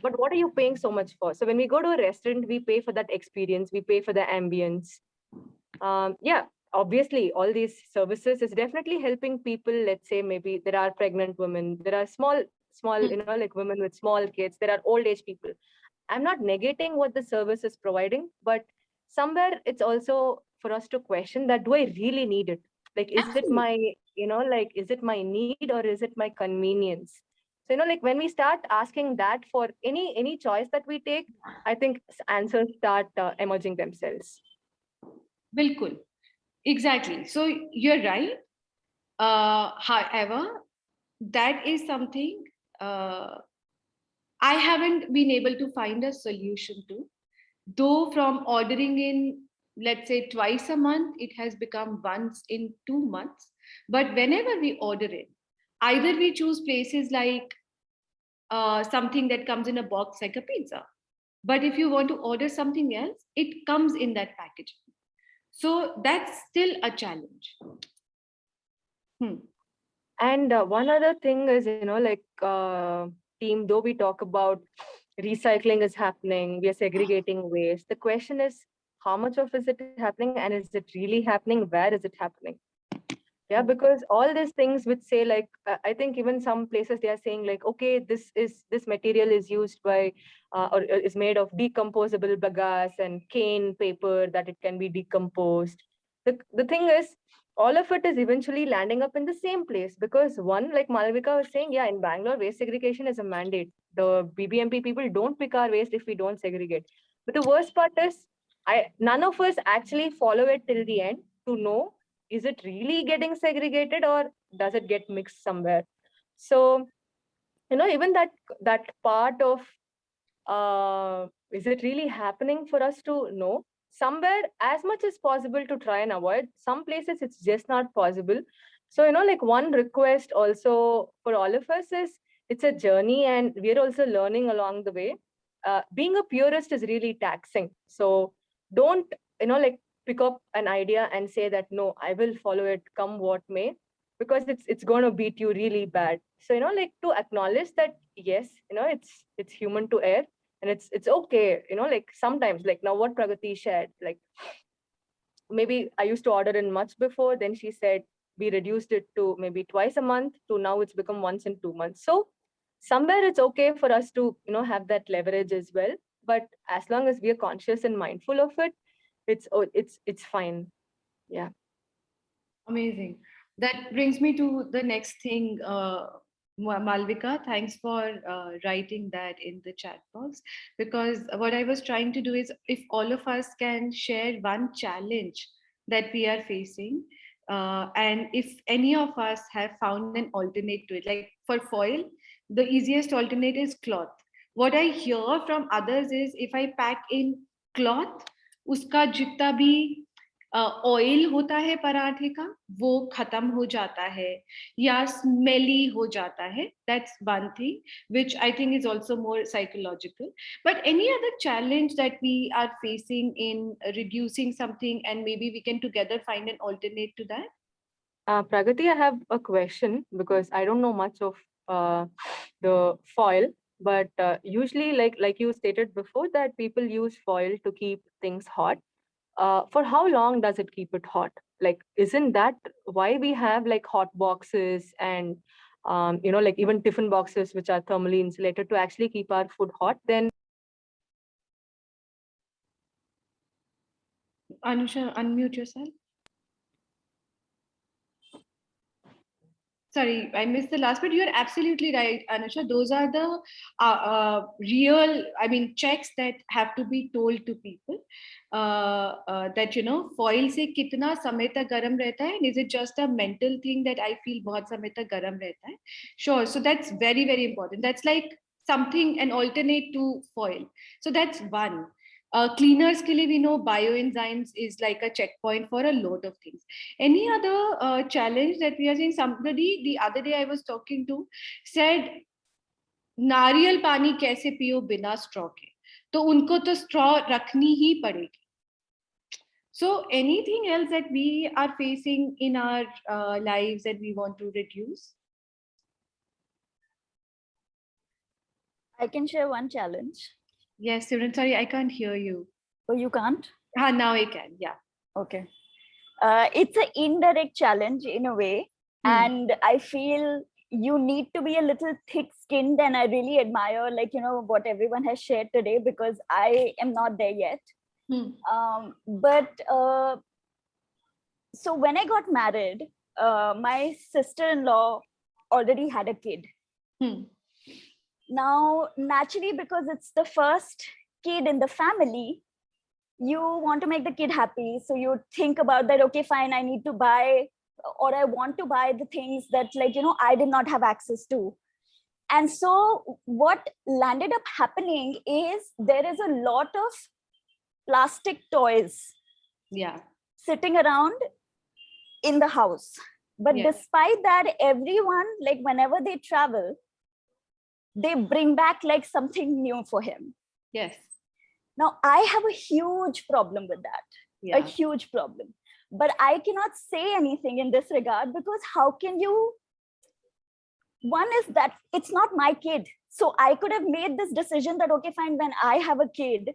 But what are you paying so much for? So when we go to a restaurant, we pay for that experience, we pay for the ambience. Yeah, obviously all these services is definitely helping people. Let's say maybe there are pregnant women, there are small like women with small kids, there are old age people. I'm not negating what the service is providing, but somewhere it's also for us to question that, do I really need it? Like, is it my, like, is it my need or is it my convenience? So, like when we start asking that for any choice that we take, I think answers start emerging themselves.
बिल्कुल, exactly. So you're right. However, that is something I haven't been able to find a solution to. Though from ordering in, let's say twice a month, it has become once in 2 months. But whenever we order it, either we choose places like something that comes in a box like a pizza. But if you want to order something else, it comes in that packaging. So that's still a challenge.
And one other thing is, like team, though we talk about recycling is happening, we are segregating waste. The question is, how much of is it happening, and is it really happening? Where is it happening? Yeah, because all these things which say like, I think even some places they are saying like, okay, this material is used by or is made of decomposable bagasse and cane paper, that it can be decomposed. The thing is, all of it is eventually landing up in the same place, because one, like Malavika was saying, yeah, in Bangalore, waste segregation is a mandate. The BBMP people don't pick our waste if we don't segregate. But the worst part is, none of us actually follow it till the end to know, is it really getting segregated or does it get mixed somewhere? So, even that part of, is it really happening for us to know? Somewhere, as much as possible to try and avoid. Some places it's just not possible. So, like one request also for all of us is, it's a journey and we're also learning along the way. Being a purist is really taxing. So don't, like pick up an idea and say that, no, I will follow it come what may, because it's going to beat you really bad. So, like to acknowledge that, yes, it's human to err, and it's okay, like sometimes, like now what Pragati shared, like maybe I used to order in much before, then she said we reduced it to maybe twice a month, to now it's become once in 2 months. So somewhere it's okay for us to, have that leverage as well. But as long as we are conscious and mindful of it, it's fine. Yeah.
Amazing. That brings me to the next thing, Malvika. Thanks for writing that in the chat box, because what I was trying to do is, if all of us can share one challenge that we are facing, and if any of us have found an alternate to it, like for foil, the easiest alternate is cloth. What I hear from others is, if I pack in cloth, uska jitna bhi oil होता है पराठे का वो खत्म हो जाता है या स्मेली हो जाता है. That's one thing which I think is also more psychological. But any other challenge that we are facing in reducing something, and maybe we can together find an alternate to that?
Pragati, I have a question, because I don't know much of the foil, but usually, like you stated before, that people use foil to keep things hot. For how long does it keep it hot? Like, isn't that why we have like hot boxes and like even tiffin boxes which are thermally insulated to actually keep our food hot? Then
Anusha, unmute yourself. Sorry, I missed the last bit. You're absolutely right, Anusha. Those are the real, I mean, checks that have to be told to people. That, you know, foil se kitna samay tak garam rehta hai, and is it just a mental thing that I feel bahut samay tak garam rehta hai? Sure. So that's very, very important. That's like something, an alternate to foil. So that's one. Cleaners ke liye we know bioenzymes is like a checkpoint for a lot of things. Any other challenge that we are seeing? Somebody the other day I was talking to said, नारियल पानी कैसे पियो बिना straw के? तो उनको तो straw रखनी ही पड़ेगी. So anything else that we are facing in our lives that we want to reduce?
I can share one challenge.
Yes, Simran, sorry, I can't hear you.
Oh, you can't?
Now I can, yeah.
Okay. It's an indirect challenge in a way. And I feel you need to be a little thick-skinned, and I really admire, like, you know, what everyone has shared today, because I am not there yet. So when I got married, my sister-in-law already had a kid. Now, naturally, because it's the first kid in the family, you want to make the kid happy. So you think about that, okay, fine, I need to buy, or I want to buy the things that, like, you know, I did not have access to. And so what landed up happening is there is a lot of plastic toys sitting around in the house. But despite that, everyone, like, whenever they travel, they bring back like something new for him.
Yes.
Now, I have a huge problem with that, a huge problem. But I cannot say anything in this regard, because how can you? One is that it's not my kid. So I could have made this decision that, okay, fine, when I have a kid,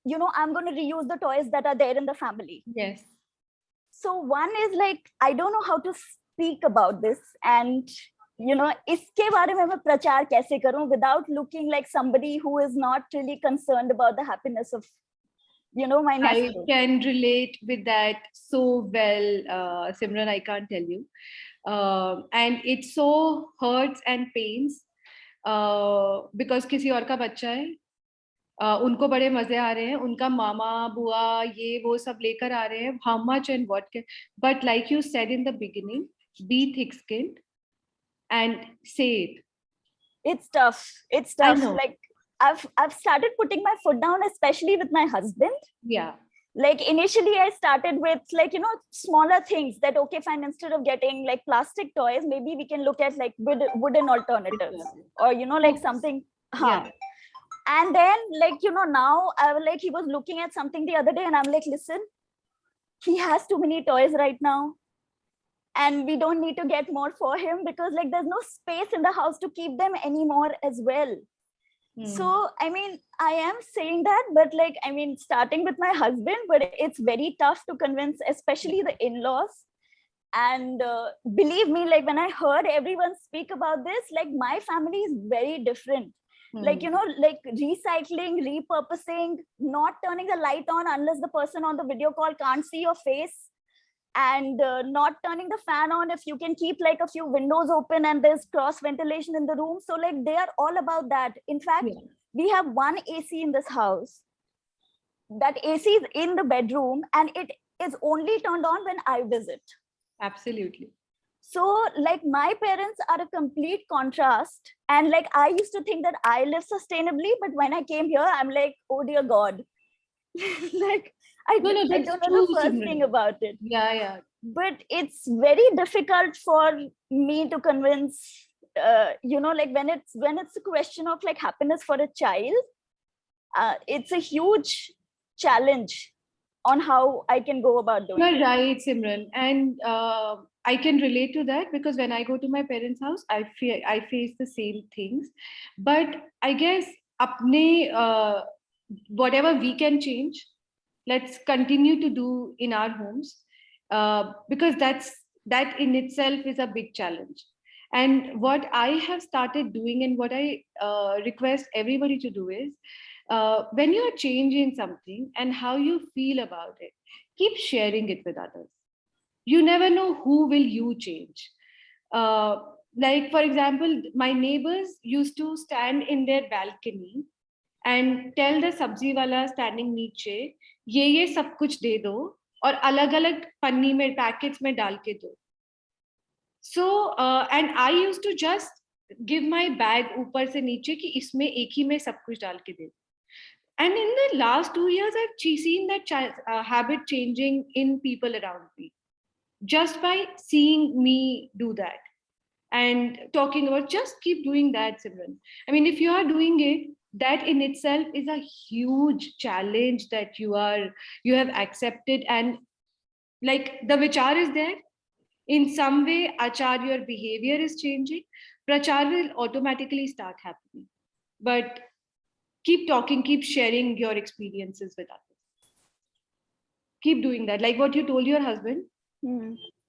you know, I'm going to reuse the toys that are there in the family.
Yes.
So one is like, I don't know how to speak about this. And you know, iske baare mein main prachar kaise karu without looking like somebody who is not really concerned about the happiness of, you know, my nephew.
I can relate with that so well, Simran, I can't tell you. And it so hurts and pains because किसी और का बच्चा है, उनको बड़े मजे आ रहे हैं, उनका मामा बुआ ये वो सब लेकर आ रहे हैं, how much and what can, but like you said in the beginning, be thick-skinned and say it.
It's tough. It's tough. Like I've started putting my foot down, especially with my husband.
Yeah.
Like initially I started with, like, you know, smaller things that, okay, fine, instead of getting like plastic toys, maybe we can look at like wooden alternatives, or, you know, like something. And then, like, you know, now he was looking at something the other day and I'm like, listen, he has too many toys right now. And we don't need to get more for him, because like there's no space in the house to keep them anymore as well. So, I mean, I am saying that, but like, I mean, starting with my husband, but it's very tough to convince, especially the in-laws. And believe me, like when I heard everyone speak about this, like my family is very different. Like, you know, like recycling, repurposing, not turning the light on unless the person on the video call can't see your face. And not turning the fan on if you can keep like a few windows open and there's cross ventilation in the room. So like they are all about that. In fact, we have one AC in this house. That AC is in the bedroom and it is only turned on when I visit.
Absolutely.
So like my parents are a complete contrast. And like I used to think that I live sustainably, but when I came here, I'm like, oh dear God. Like I don't know the first thing about it.
Yeah.
But it's very difficult for me to convince, you know, like when it's a question of like happiness for a child, it's a huge challenge on how I can go about doing it.
You're right, Simran. And I can relate to that, because when I go to my parents' house, I face the same things. But I guess apne, whatever we can change, let's continue to do in our homes, because that in itself is a big challenge. And what I have started doing, and what I request everybody to do is, when you're changing something and how you feel about it, keep sharing it with others. You never know who will you change. Like for example, my neighbors used to stand in their balcony and tell the sabzi wala standing नीचे, ये सब कुछ दे दो और अलग अलग पन्नी में पैकेट्स में डाल के दो. So and I used to just give my bag ऊपर से नीचे कि इसमें एक ही में सब कुछ डाल के दे. And in the last 2 years, I've seen that habit changing in people around me, just by seeing me do that and talking about, just keep doing that, Simran. I mean, if you are doing it, that in itself is a huge challenge that you have accepted, and like the vichar is there. In some way, achar, your behavior is changing. Prachar will automatically start happening. But keep talking, keep sharing your experiences with others. Keep doing that. Like what you told your husband,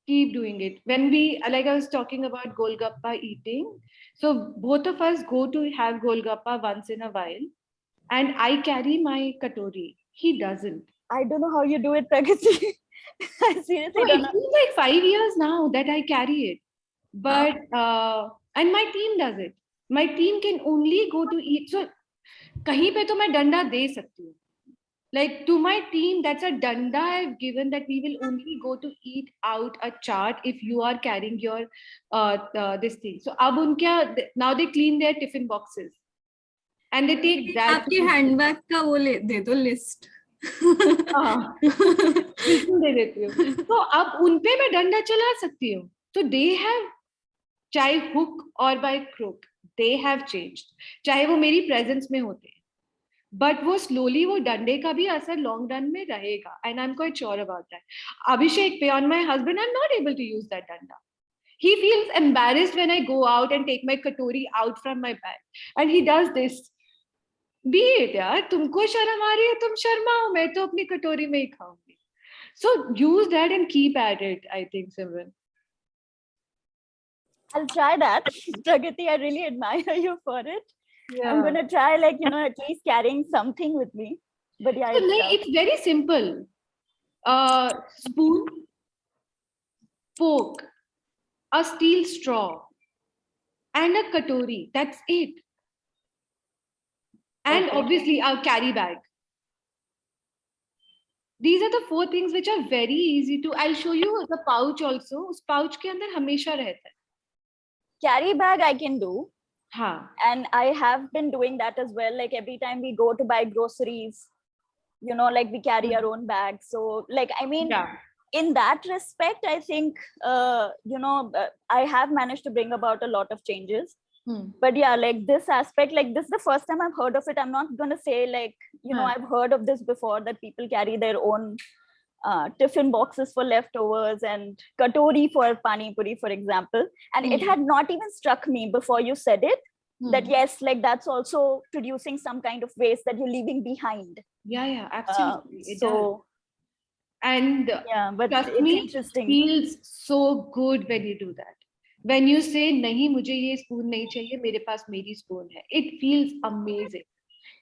keep doing it. When I was talking about Golgappa eating, so both of us go to have Golgappa once in a while, and I carry my katori. He doesn't.
I don't know how you do it, Pragati. I seriously don't know.
It's been like 5 years now that I carry it. But, and my team does it. My team can only go to eat. So, kahin pe to main danda de sakti hu. Like to my team, that's a danda I've given, that we will only go to eat out a chaat if you are carrying your this thing. So now they clean their tiffin boxes and they take that.
आपके handbag का वो दे दो list.
बिल्कुल दे देती हूँ. तो अब उनपे मैं डंडा चला सकती हूँ. So they have, चाहे hook or by crook, they have changed. चाहे वो मेरी presence में होते, but वो slowly वो डंडे का भी असर long run में रहेगा, and I'm quite sure about that. Abhishek पे, on my husband, I'm not able to use that danda. He feels embarrassed when I go out and take my katori out from my bag, and he does this. Be it, यार, तुमको शर्म आ रही है, तुम शर्माओ, मैं तो अपनी कटोरी में ही खाऊंगी. So use that and keep at it, I think, Simran.
I'll try that. Pragati, I really admire you for it.
Yeah.
I'm gonna try, like, at least carrying something with me. But yeah,
So, it's very simple. Spoon, fork, a steel straw, and a katori. That's it. And obviously a carry bag. These are the 4 things which are very easy to. I'll show you the pouch also. उस pouch के अंदर हमेशा रहता है.
Carry bag I can do.
हाँ.
And I have been doing that as well. Like every time we go to buy groceries, like we carry our own bag. So like, I mean, in that respect, I think, I have managed to bring about a lot of changes. But yeah, like this aspect, like this is the first time I've heard of it. I'm not going to say like, I've heard of this before, that people carry their own tiffin boxes for leftovers and katori for pani puri, for example. And it had not even struck me before you said it, that yes, like that's also producing some kind of waste that you're leaving behind.
Yeah, absolutely. It
so
does. And
yeah, but
trust
it's
me,
interesting.
Feels so good when you do that. When you say, nahi, mujhe ye spoon nahi chahiye, mere paas meri spoon hai. It feels amazing.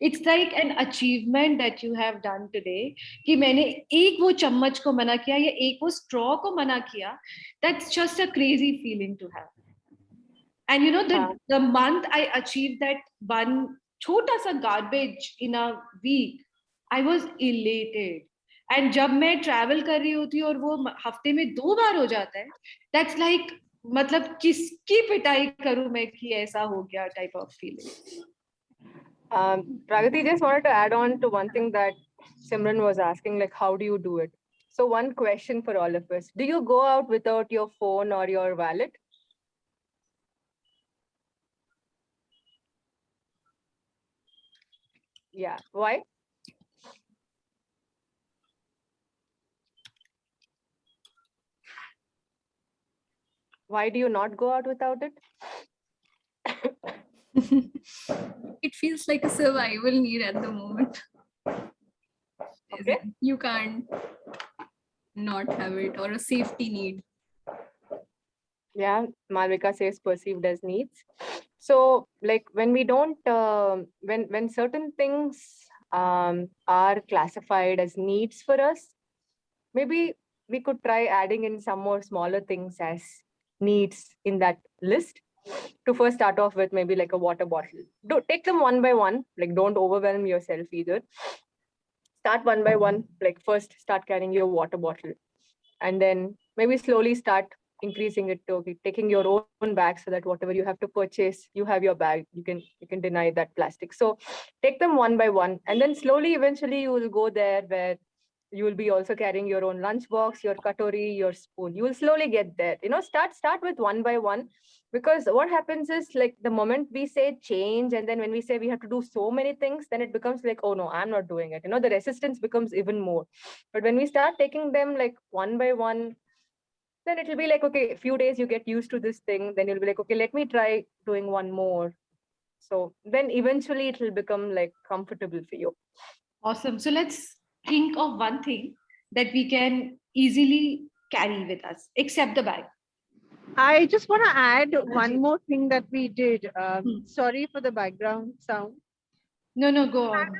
It's like an achievement that you have done today. कि मैंने एक वो चम्मच को मना किया या एक वो straw को मना किया. That's just a crazy feeling to have. And the month I achieved that one छोटा सा garbage in a week, I was elated. And जब मैं travel कर रही होती हूँ और वो हफ्ते में 2 बार हो जाता है, that's like, मतलब किसकी पिटाई करूँ मैं कि ऐसा हो गया type of feeling.
Pragati, just wanted to add on to one thing that Simran was asking, like, how do you do it? So one question for all of us. Do you go out without your phone or your wallet? Yeah. Why? Why do you not go out without it?
It feels like a survival need at the moment.
Okay.
You can't not have it, or a safety need.
Yeah, Malvika says perceived as needs. So like when we don't, when certain things are classified as needs for us, maybe we could try adding in some more smaller things as needs in that list. To first start off with, maybe like a water bottle. Don't take them one by one, like don't overwhelm yourself either. Start one by one, like first start carrying your water bottle, and then maybe slowly start increasing it to taking your own bag, so that whatever you have to purchase, you have your bag, you can deny that plastic. So take them one by one, and then slowly eventually you will go there where you will be also carrying your own lunch box, your katori, your spoon. You will slowly get there. Start with one by one, because what happens is, like, the moment we say change, and then when we say we have to do so many things, then it becomes like, oh no, I'm not doing it. The resistance becomes even more. But when we start taking them like one by one, then it will be like, okay, a few days you get used to this thing, then you'll be like, okay, let me try doing one more. So then eventually it will become like comfortable for you.
Awesome. So let's think of one thing that we can easily carry with us, except the bag.
I just want to add one more thing that we did. Sorry for the background sound.
No, go on.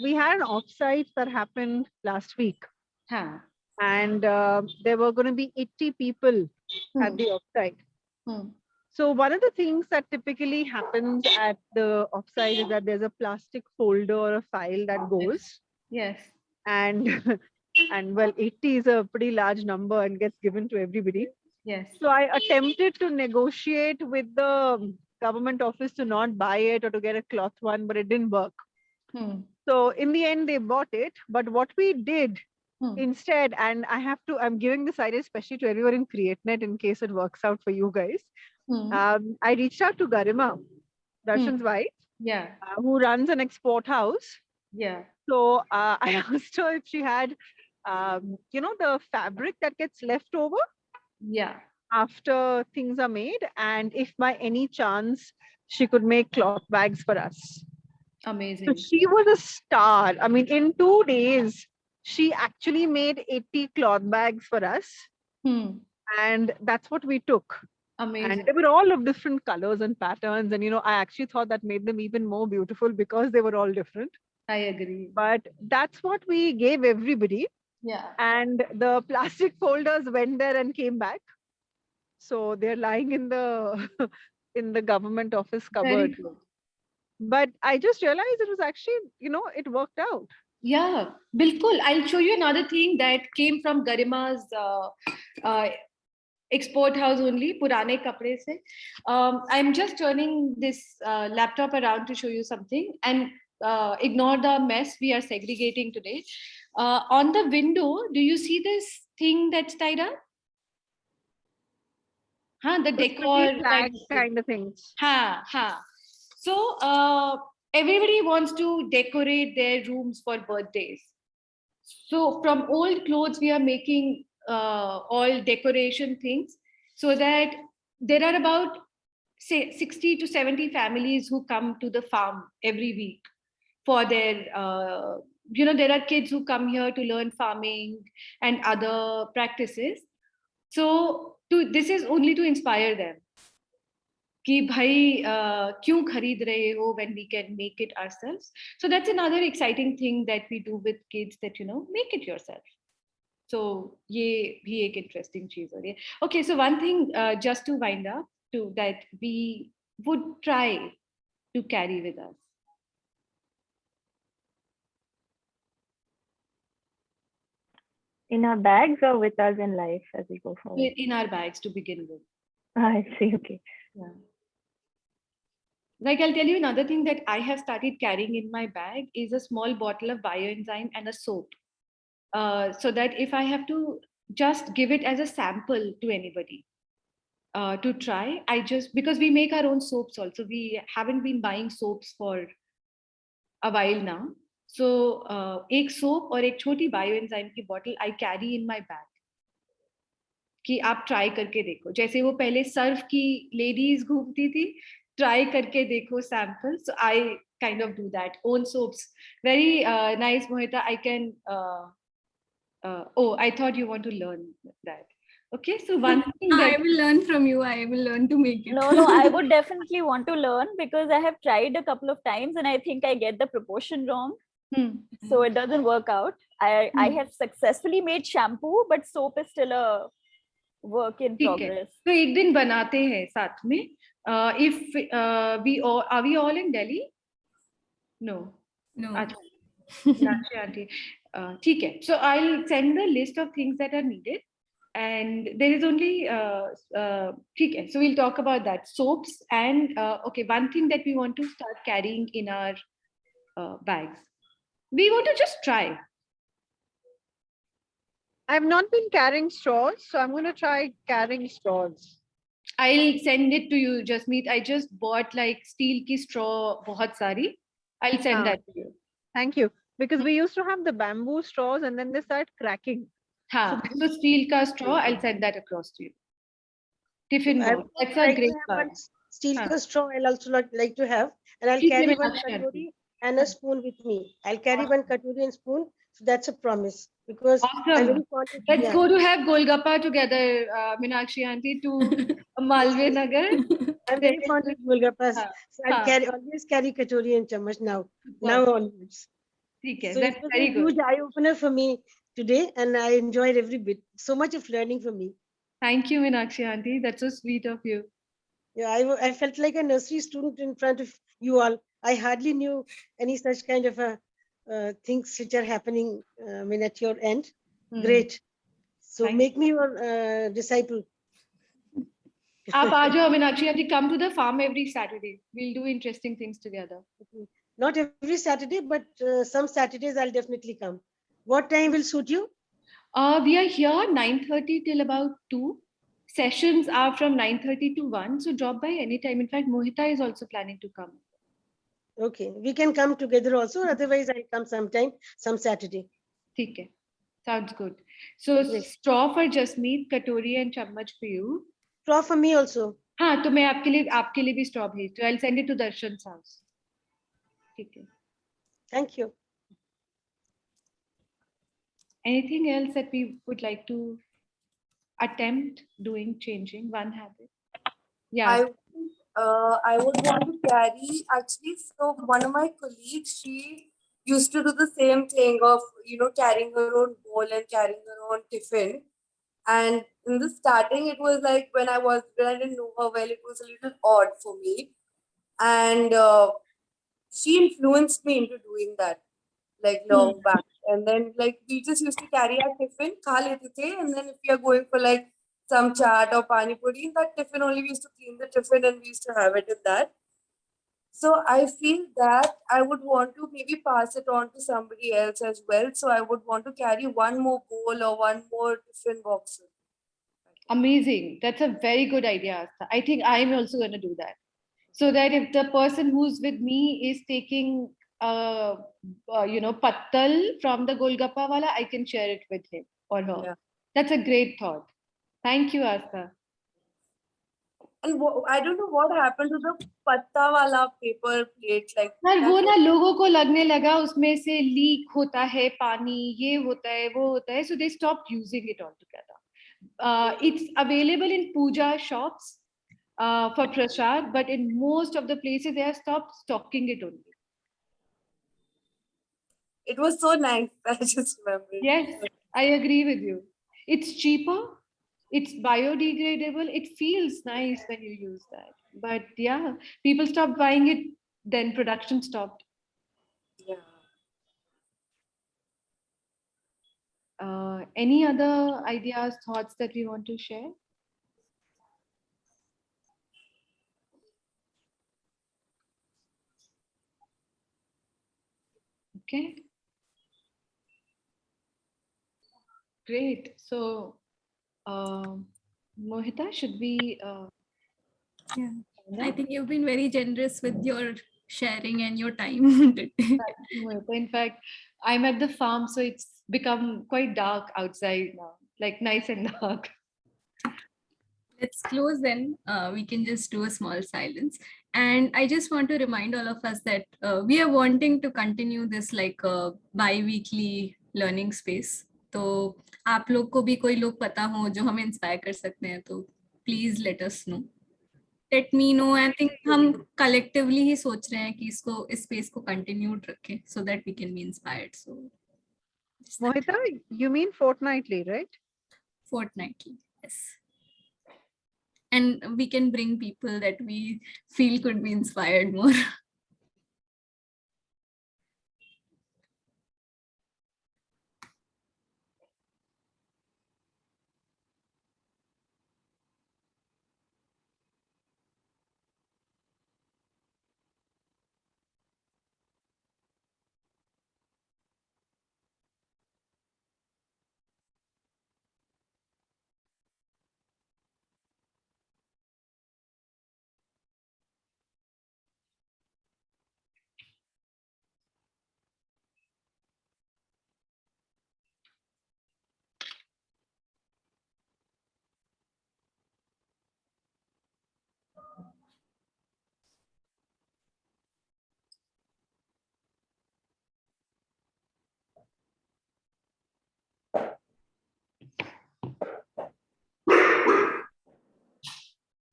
We had an offsite that happened last week.
Huh.
And there were going to be 80 people at the offsite. So one of the things that typically happens at the offsite is that there's a plastic folder or a file that goes.
Yes.
And well, 80 is a pretty large number and gets given to everybody.
Yes.
So I attempted to negotiate with the government office to not buy it or to get a cloth one, but it didn't work. So in the end, they bought it. But what we did instead, and I'm giving this idea especially to everyone in CreateNet in case it works out for you guys. I reached out to Garima, Darshan's wife, who runs an export house.
Yeah.
So I asked her if she had, the fabric that gets left over.
Yeah.
After things are made, and if by any chance she could make cloth bags for us.
Amazing.
So she was a star. I mean, in 2 days, she actually made 80 cloth bags for us. And that's what we took.
Amazing.
And they were all of different colors and patterns. And, I actually thought that made them even more beautiful because they were all different.
I agree.
But that's what we gave everybody.
Yeah.
And the plastic folders went there and came back. So they're lying in the in the government office cupboard. But I just realized it was actually, it worked out.
Yeah, bilkul. I'll show you another thing that came from Garima's export house only, Purane Kapde se. I'm just turning this laptop around to show you something, and ignore the mess we are segregating today. On the window, do you see this thing that's tied up? The decor
kind of things.
So everybody wants to decorate their rooms for birthdays. So from old clothes, we are making all decoration things, so that there are about, say, 60 to 70 families who come to the farm every week for their, there are kids who come here to learn farming and other practices. So this is only to inspire them. कि भाई क्यों खरीद रहे हो when we can make it ourselves. So that's another exciting thing that we do with kids, that make it yourself. So ये भी एक interesting चीज हो रही है. Okay, so one thing just to wind up to that we would try to carry with us.
In our bags or with us in life as we go forward?
In our bags to begin with.
I see. Okay.
Yeah. Like, I'll tell you another thing that I have started carrying in my bag is a small bottle of bioenzyme and a soap. So that if I have to just give it as a sample to anybody to try, because we make our own soaps also. We haven't been buying soaps for a while now. So एक soap और एक छोटी bioenzyme की bottle I carry in my bag. कि आप try करके देखो. जैसे वो पहले सर्फ की ladies घूमती थी, try करके देखो sample. So I kind of do that. Own soaps. Very nice, Mohita. I can. I thought you want to learn that. Okay, so one thing
I will learn from you. I will learn to make it.
No, I would definitely want to learn, because I have tried a couple of times and I think I get the proportion wrong. So it doesn't work out. I have successfully made shampoo, but soap is still a work in progress.
तो एक दिन बनाते हैं साथ में. If we all are we all in Delhi? No.
No.
Meenakshi auntie. ठीक है. So I'll send the list of things that are needed. And there is only ठीक है. So we'll talk about that. Soaps and okay, one thing that we want to start carrying in our bags. We want to just try.
I've not been carrying straws, so I'm going to try carrying straws.
I'll send it to you, Jasmeet. I just bought like steel ki straw bahut sari. I'll send that to you.
Thank you. Because we used to have the bamboo straws and then they start cracking.
So steel ka straw, I'll send that across to you. Tiffin bowl. That's a great one.
Steel ka straw I'll also like to have, and I'll carry one katori and a spoon with me. I'll carry one katori and spoon. So that's a promise, because I'm very fond of,
Let's go to have Golgappa together, Meenakshi auntie, to Malve Nagar.
I'm very fond of Golgappas. So I'll always carry katori and chammach now onwards.
Okay,
So
that's
it was
very
a
good.
huge eye opener for me today, and I enjoyed every bit. So much of learning from me.
Thank you, Meenakshi auntie. That's so sweet of you.
Yeah, I felt like a nursery student in front of you all. I hardly knew any such kind of things which are happening at your end. Great. So make me your disciple.
Aap aa jao, Meenakshi auntie, come to the farm every Saturday. We'll do interesting things together.
Not every Saturday, but some Saturdays I'll definitely come. What time will suit you?
We are here 9:30 till about 2. Sessions are from 9:30 to 1. So drop by anytime. In fact, Mohita is also planning to come.
Okay, we can come together also. Otherwise, I'll come sometime, some Saturday.
Okay, sounds good. So straw for Jasmeet, katori and chammach for you.
Straw for me also.
हाँ, तो मैं आपके लिए भी straw भेज दूँ. I'll send it to Darshan's house. Okay.
Thank you.
Anything else that we would like to attempt doing, changing one habit? Yeah.
I would want to carry, actually, so one of my colleagues, she used to do the same thing of, carrying her own bowl and carrying her own tiffin. And in the starting, it was like when I didn't know her well, it was a little odd for me. And she influenced me into doing that, like long back. And then like we just used to carry our tiffin, kha lete the, and then if we are going for like some chaat or pani puri, in that tiffin only we used to clean the tiffin and we used to have it in that. So I feel that I would want to maybe pass it on to somebody else as well. So I would want to carry one more bowl or one more tiffin box.
Amazing. That's a very good idea, Astha. I think I'm also going to do that. So that if the person who's with me is taking pattal from the Golgappa wala, I can share it with him or her. Yeah. That's a great thought. Thank you, Astha.
And I don't know what happened to the patta wala paper plate. Like
वो ना लोगों को लगने लगा उसमें से leak होता है पानी, ये होता है, वो होता है. So they stopped using it altogether. It's available in puja shops for prasad, but in most of the places they have stopped stocking it only.
It was so nice. I just remember.
Yes, I agree with you. It's cheaper. It's biodegradable. It feels nice when you use that. But yeah, people stopped buying it. Then production stopped.
Yeah.
Any other ideas, thoughts that we want to share? Okay. Great. So, Mohita, should we?
Yeah, I think you've been very generous with your sharing and your time today.
In fact, I'm at the farm, so it's become quite dark outside now, like nice and dark.
Let's close then. We can just do a small silence. And I just want to remind all of us that we are wanting to continue this like bi-weekly learning space. तो आप लोग को भी कोई लोग पता हो जो हमें इंस्पायर कर सकते हैं तो please let us know. let me know. I think हम collectively ही सोच रहे हैं कि इसको इस space को continued रखें so that we can be inspired. So
Mohita, you mean fortnightly, right?
Fortnightly, yes. And we can bring people that we feel could be inspired more.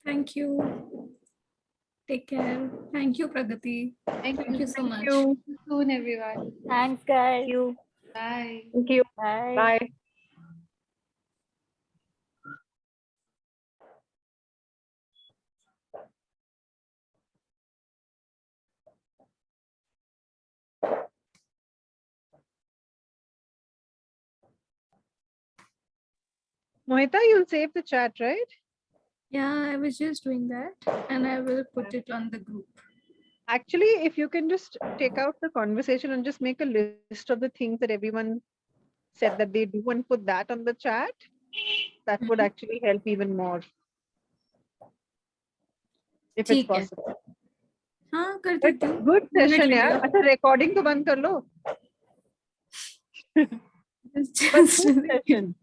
Thank you. Take care. Thank you, Pragati. Thank you so much.
Thank you.
See you soon, everyone.
Thanks, guys.
Thank you.
Bye.
Thank you.
Bye.
Bye.
Mohita, you'll save the chat, right?
Yeah, I was just doing that and I will put it on the group.
Actually, if you can just take out the conversation and just make a list of the things that everyone said that they do and put that on the chat, that would actually help even more. If it's
ठीक है.
possible.
हाँ कर
But
देती हूँ.
good session,
लगेगा.
यार. अच्छा, recording तो बंद कर लो. But
Just-
good session.